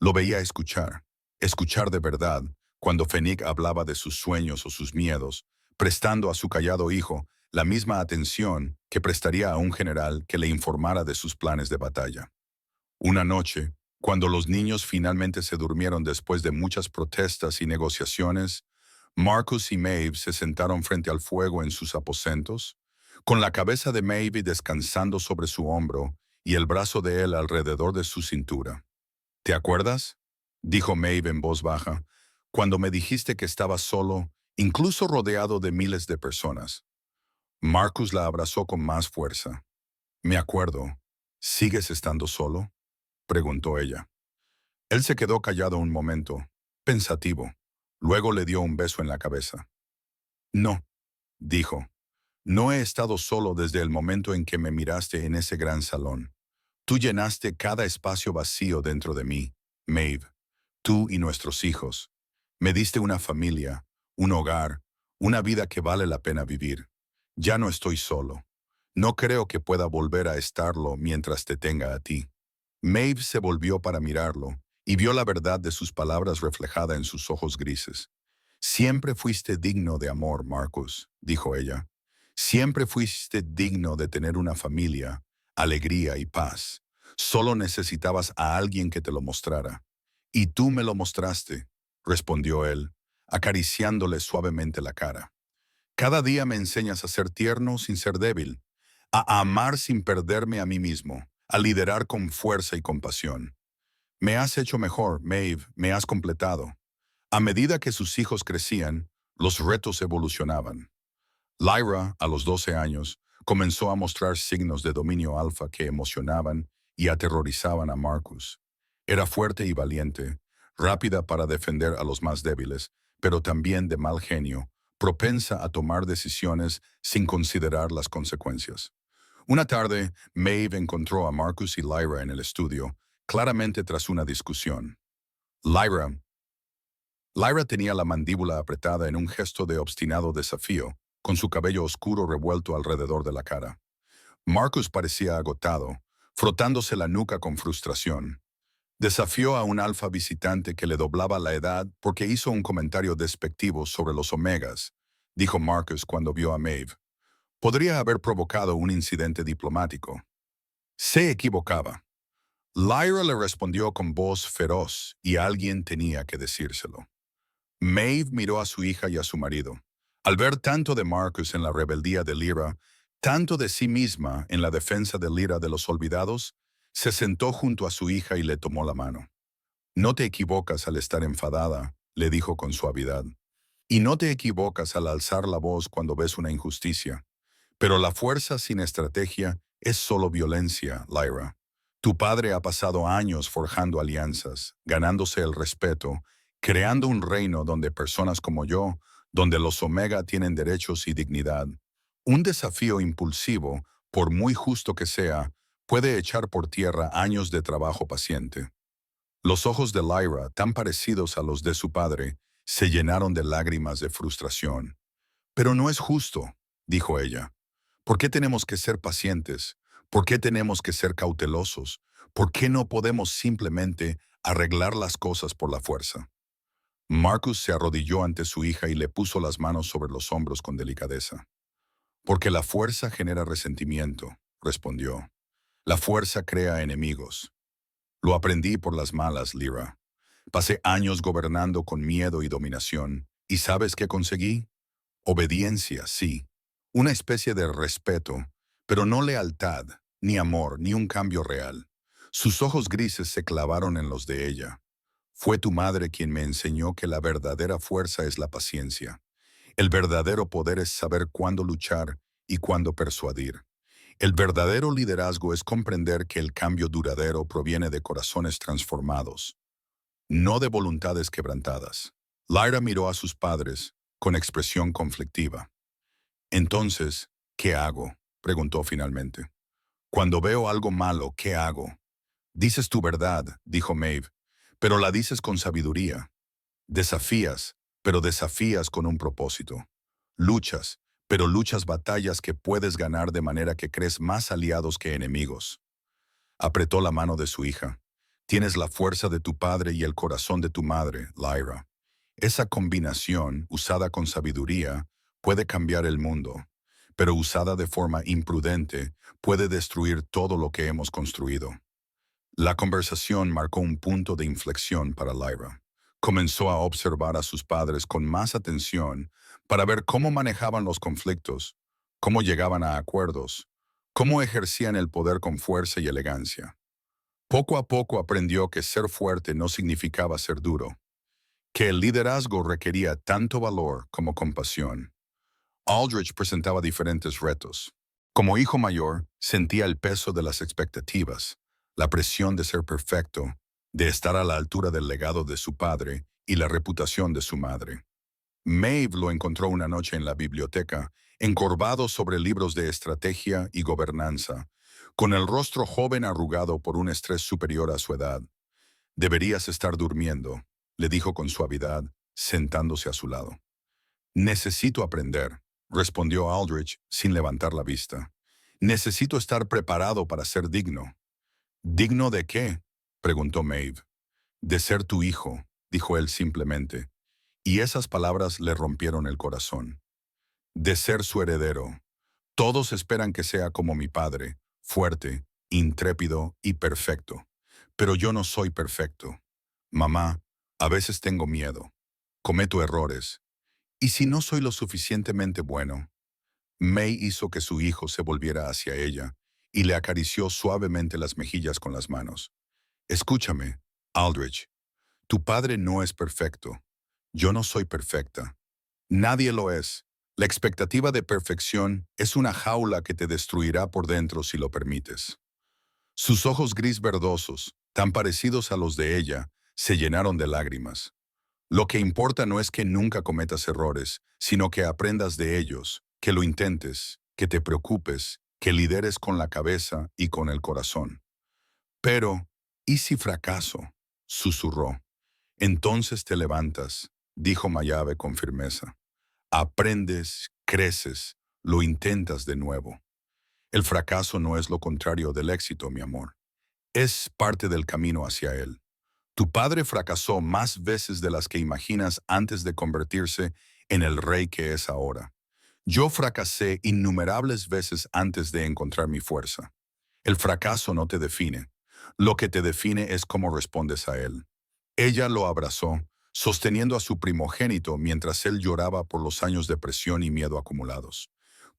Lo veía escuchar de verdad, cuando Fennec hablaba de sus sueños o sus miedos, prestando a su callado hijo la misma atención que prestaría a un general que le informara de sus planes de batalla. Una noche, cuando los niños finalmente se durmieron después de muchas protestas y negociaciones, Marcus y Maeve se sentaron frente al fuego en sus aposentos, con la cabeza de Maeve descansando sobre su hombro y el brazo de él alrededor de su cintura. ¿Te acuerdas?, dijo Maeve en voz baja, cuando me dijiste que estabas solo, incluso rodeado de miles de personas. Marcus la abrazó con más fuerza. Me acuerdo. ¿Sigues estando solo?, preguntó ella. Él se quedó callado un momento, pensativo. Luego le dio un beso en la cabeza. No, dijo. No he estado solo desde el momento en que me miraste en ese gran salón. Tú llenaste cada espacio vacío dentro de mí, Maeve. Tú y nuestros hijos. Me diste una familia, un hogar, una vida que vale la pena vivir. Ya no estoy solo. No creo que pueda volver a estarlo mientras te tenga a ti. Maeve se volvió para mirarlo y vio la verdad de sus palabras reflejada en sus ojos grises. Siempre fuiste digno de amor, Marcus, dijo ella. Siempre fuiste digno de tener una familia, alegría y paz. Solo necesitabas a alguien que te lo mostrara. Y tú me lo mostraste, respondió él, acariciándole suavemente la cara. Cada día me enseñas a ser tierno sin ser débil, a amar sin perderme a mí mismo, a liderar con fuerza y compasión. Me has hecho mejor, Maeve, me has completado. A medida que sus hijos crecían, los retos evolucionaban. Lyra, a los 12 años, comenzó a mostrar signos de dominio alfa que emocionaban y aterrorizaban a Marcus. Era fuerte y valiente, rápida para defender a los más débiles, pero también de mal genio, propensa a tomar decisiones sin considerar las consecuencias. Una tarde, Maeve encontró a Marcus y Lyra en el estudio, claramente tras una discusión. Lyra tenía la mandíbula apretada en un gesto de obstinado desafío, con su cabello oscuro revuelto alrededor de la cara. Marcus parecía agotado, frotándose la nuca con frustración. Desafió a un alfa visitante que le doblaba la edad porque hizo un comentario despectivo sobre los omegas, dijo Marcus cuando vio a Maeve. Podría haber provocado un incidente diplomático. Se equivocaba. Lyra le respondió con voz feroz y alguien tenía que decírselo. Maeve miró a su hija y a su marido. Al ver tanto de Marcus en la rebeldía de Lyra, tanto de sí misma en la defensa de Lyra de los olvidados, se sentó junto a su hija y le tomó la mano. No te equivocas al estar enfadada, le dijo con suavidad. Y no te equivocas al alzar la voz cuando ves una injusticia. Pero la fuerza sin estrategia es solo violencia, Lyra. Tu padre ha pasado años forjando alianzas, ganándose el respeto, creando un reino donde personas como yo, donde los Omega tienen derechos y dignidad. Un desafío impulsivo, por muy justo que sea, puede echar por tierra años de trabajo paciente. Los ojos de Lyra, tan parecidos a los de su padre, se llenaron de lágrimas de frustración. Pero no es justo, dijo ella. ¿Por qué tenemos que ser pacientes? ¿Por qué tenemos que ser cautelosos? ¿Por qué no podemos simplemente arreglar las cosas por la fuerza? Marcus se arrodilló ante su hija y le puso las manos sobre los hombros con delicadeza. Porque la fuerza genera resentimiento, respondió. La fuerza crea enemigos. Lo aprendí por las malas, Lyra. Pasé años gobernando con miedo y dominación. ¿Y sabes qué conseguí? Obediencia, sí. Una especie de respeto, pero no lealtad, ni amor, ni un cambio real. Sus ojos grises se clavaron en los de ella. Fue tu madre quien me enseñó que la verdadera fuerza es la paciencia. El verdadero poder es saber cuándo luchar y cuándo persuadir. El verdadero liderazgo es comprender que el cambio duradero proviene de corazones transformados, no de voluntades quebrantadas. Lyra miró a sus padres con expresión conflictiva. Entonces, ¿qué hago?, preguntó finalmente. Cuando veo algo malo, ¿qué hago? Dices tu verdad, dijo Maeve, pero la dices con sabiduría. Desafías, pero desafías con un propósito. Luchas, pero luchas batallas que puedes ganar de manera que crees más aliados que enemigos. Apretó la mano de su hija. Tienes la fuerza de tu padre y el corazón de tu madre, Lyra. Esa combinación, usada con sabiduría, puede cambiar el mundo, pero usada de forma imprudente, puede destruir todo lo que hemos construido. La conversación marcó un punto de inflexión para Lyra. Comenzó a observar a sus padres con más atención para ver cómo manejaban los conflictos, cómo llegaban a acuerdos, cómo ejercían el poder con fuerza y elegancia. Poco a poco aprendió que ser fuerte no significaba ser duro, que el liderazgo requería tanto valor como compasión. Aldrich presentaba diferentes retos. Como hijo mayor, sentía el peso de las expectativas, la presión de ser perfecto, de estar a la altura del legado de su padre y la reputación de su madre. Maeve lo encontró una noche en la biblioteca, encorvado sobre libros de estrategia y gobernanza, con el rostro joven arrugado por un estrés superior a su edad. «Deberías estar durmiendo», le dijo con suavidad, sentándose a su lado. «Necesito aprender», respondió Aldrich sin levantar la vista. «Necesito estar preparado para ser digno». «¿Digno de qué?», preguntó Maeve. «De ser tu hijo», dijo él simplemente, y esas palabras le rompieron el corazón. «De ser su heredero. Todos esperan que sea como mi padre, fuerte, intrépido y perfecto. Pero yo no soy perfecto. Mamá, a veces tengo miedo. Cometo errores. ¿Y si no soy lo suficientemente bueno?». May hizo que su hijo se volviera hacia ella y le acarició suavemente las mejillas con las manos. «Escúchame, Aldrich. Tu padre no es perfecto. Yo no soy perfecta. Nadie lo es. La expectativa de perfección es una jaula que te destruirá por dentro si lo permites». Sus ojos gris verdosos, tan parecidos a los de ella, se llenaron de lágrimas. «Lo que importa no es que nunca cometas errores, sino que aprendas de ellos, que lo intentes, que te preocupes, que lideres con la cabeza y con el corazón». «Pero, ¿y si fracaso?», susurró. «Entonces te levantas», dijo Mayave con firmeza. «Aprendes, creces, lo intentas de nuevo. El fracaso no es lo contrario del éxito, mi amor. Es parte del camino hacia él. Tu padre fracasó más veces de las que imaginas antes de convertirse en el rey que es ahora. Yo fracasé innumerables veces antes de encontrar mi fuerza. El fracaso no te define. Lo que te define es cómo respondes a él». Ella lo abrazó, sosteniendo a su primogénito mientras él lloraba por los años de presión y miedo acumulados.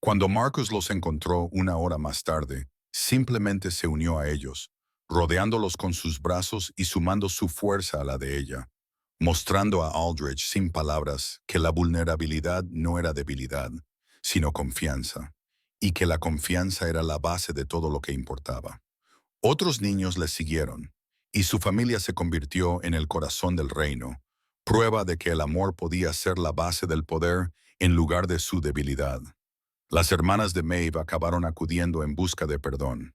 Cuando Marcus los encontró una hora más tarde, simplemente se unió a ellos, rodeándolos con sus brazos y sumando su fuerza a la de ella, mostrando a Aldrich sin palabras que la vulnerabilidad no era debilidad, sino confianza, y que la confianza era la base de todo lo que importaba. Otros niños le siguieron, y su familia se convirtió en el corazón del reino, prueba de que el amor podía ser la base del poder en lugar de su debilidad. Las hermanas de Maeve acabaron acudiendo en busca de perdón.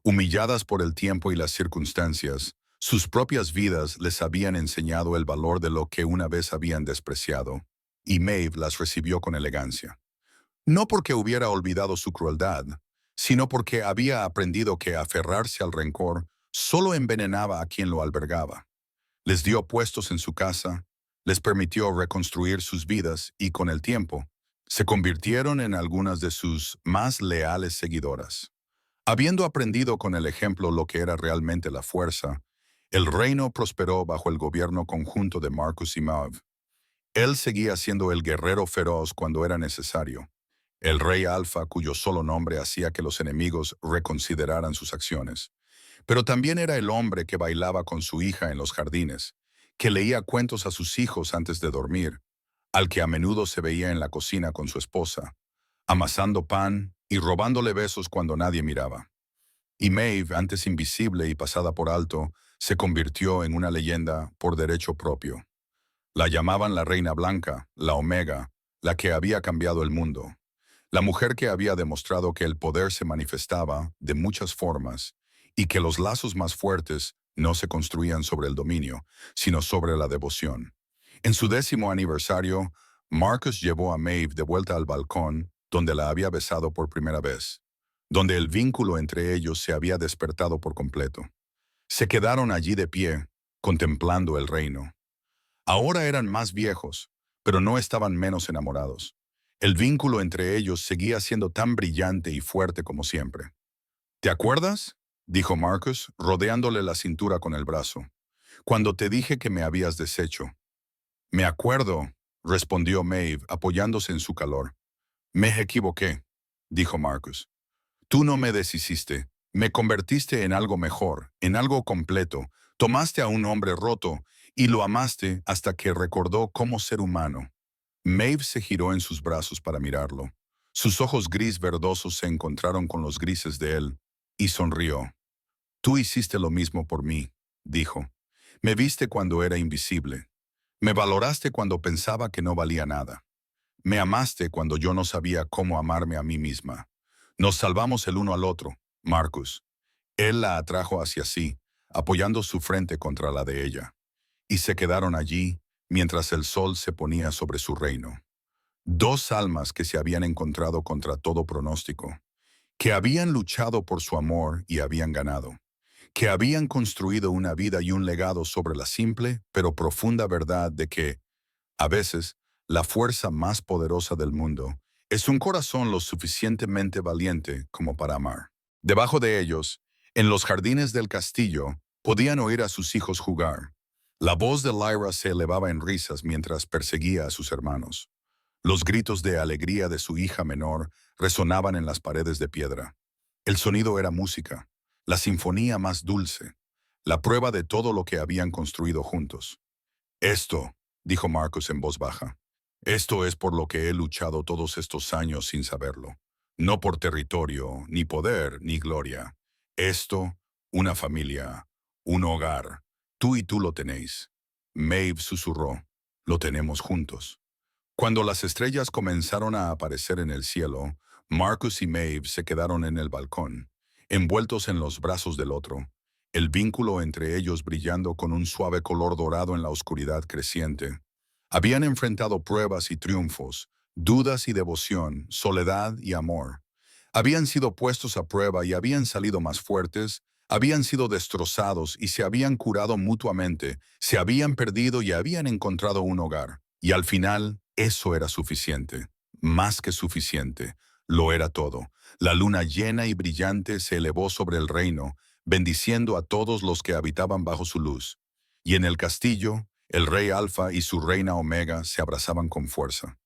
Humilladas por el tiempo y las circunstancias, sus propias vidas les habían enseñado el valor de lo que una vez habían despreciado, y Maeve las recibió con elegancia. No porque hubiera olvidado su crueldad, sino porque había aprendido que aferrarse al rencor solo envenenaba a quien lo albergaba. Les dio puestos en su casa, les permitió reconstruir sus vidas y con el tiempo, se convirtieron en algunas de sus más leales seguidoras. Habiendo aprendido con el ejemplo lo que era realmente la fuerza, el reino prosperó bajo el gobierno conjunto de Marcus y Maeve. Él seguía siendo el guerrero feroz cuando era necesario, el rey alfa cuyo solo nombre hacía que los enemigos reconsideraran sus acciones. Pero también era el hombre que bailaba con su hija en los jardines, que leía cuentos a sus hijos antes de dormir, al que a menudo se veía en la cocina con su esposa, amasando pan y robándole besos cuando nadie miraba. Y Maeve, antes invisible y pasada por alto, se convirtió en una leyenda por derecho propio. La llamaban la Reina Blanca, la Omega, la que había cambiado el mundo. La mujer que había demostrado que el poder se manifestaba de muchas formas y que los lazos más fuertes no se construían sobre el dominio, sino sobre la devoción. En su 10º aniversario, Marcus llevó a Maeve de vuelta al balcón donde la había besado por primera vez, donde el vínculo entre ellos se había despertado por completo. Se quedaron allí de pie, contemplando el reino. Ahora eran más viejos, pero no estaban menos enamorados. El vínculo entre ellos seguía siendo tan brillante y fuerte como siempre. «¿Te acuerdas?», dijo Marcus, rodeándole la cintura con el brazo. «Cuando te dije que me habías deshecho». «Me acuerdo», respondió Maeve, apoyándose en su calor. «Me equivoqué», dijo Marcus. Tú no me deshiciste, me convertiste en algo mejor, en algo completo. Tomaste a un hombre roto y lo amaste hasta que recordó cómo ser humano. Maeve se giró en sus brazos para mirarlo. Sus ojos gris verdosos se encontraron con los grises de él y sonrió. Tú hiciste lo mismo por mí, dijo. Me viste cuando era invisible. Me valoraste cuando pensaba que no valía nada. Me amaste cuando yo no sabía cómo amarme a mí misma. Nos salvamos el uno al otro, Marcus. Él la atrajo hacia sí, apoyando su frente contra la de ella. Y se quedaron allí mientras el sol se ponía sobre su reino. Dos almas que se habían encontrado contra todo pronóstico, que habían luchado por su amor y habían ganado, que habían construido una vida y un legado sobre la simple pero profunda verdad de que, a veces, la fuerza más poderosa del mundo es un corazón lo suficientemente valiente como para amar. Debajo de ellos, en los jardines del castillo, podían oír a sus hijos jugar. La voz de Lyra se elevaba en risas mientras perseguía a sus hermanos. Los gritos de alegría de su hija menor resonaban en las paredes de piedra. El sonido era música, la sinfonía más dulce, la prueba de todo lo que habían construido juntos. Esto, dijo Marcus en voz baja, esto es por lo que he luchado todos estos años sin saberlo. No por territorio, ni poder, ni gloria. Esto, una familia, un hogar. Tú y tú lo tenéis. Maeve susurró, lo tenemos juntos. Cuando las estrellas comenzaron a aparecer en el cielo, Marcus y Maeve se quedaron en el balcón, envueltos en los brazos del otro, el vínculo entre ellos brillando con un suave color dorado en la oscuridad creciente. Habían enfrentado pruebas y triunfos, dudas y devoción, soledad y amor. Habían sido puestos a prueba y habían salido más fuertes, habían sido destrozados y se habían curado mutuamente, se habían perdido y habían encontrado un hogar. Y al final, eso era suficiente, más que suficiente, lo era todo. La luna llena y brillante se elevó sobre el reino, bendiciendo a todos los que habitaban bajo su luz. Y en el castillo, el rey Alfa y su reina Omega se abrazaban con fuerza.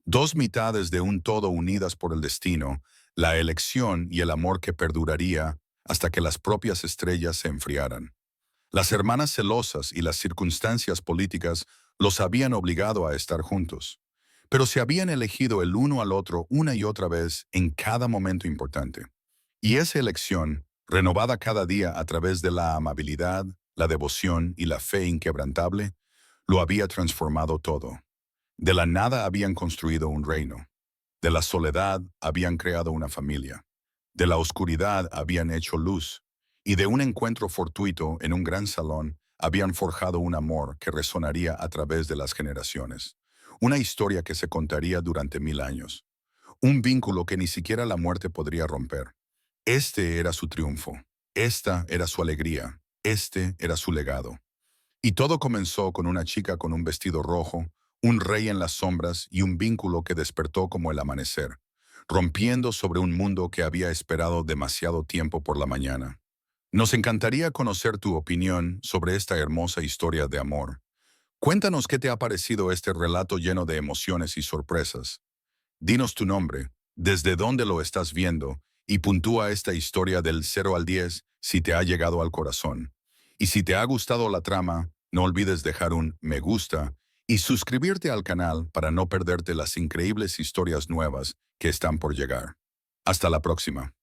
Dos mitades de un todo unidas por el destino, la elección y el amor que perduraría hasta que las propias estrellas se enfriaran. Las hermanas celosas y las circunstancias políticas los habían obligado a estar juntos, pero se habían elegido el uno al otro una y otra vez en cada momento importante. Y esa elección, renovada cada día a través de la amabilidad, la devoción y la fe inquebrantable, lo había transformado todo. De la nada habían construido un reino. De la soledad habían creado una familia. De la oscuridad habían hecho luz. Y de un encuentro fortuito en un gran salón habían forjado un amor que resonaría a través de las generaciones. Una historia que se contaría durante 1000 años. Un vínculo que ni siquiera la muerte podría romper. Este era su triunfo. Esta era su alegría. Este era su legado. Y todo comenzó con una chica con un vestido rojo, un rey en las sombras y un vínculo que despertó como el amanecer, rompiendo sobre un mundo que había esperado demasiado tiempo por la mañana. Nos encantaría conocer tu opinión sobre esta hermosa historia de amor. Cuéntanos qué te ha parecido este relato lleno de emociones y sorpresas. Dinos tu nombre, desde dónde lo estás viendo y puntúa esta historia del 0 al 10 si te ha llegado al corazón. Y si te ha gustado la trama, no olvides dejar un me gusta y suscribirte al canal para no perderte las increíbles historias nuevas que están por llegar. Hasta la próxima.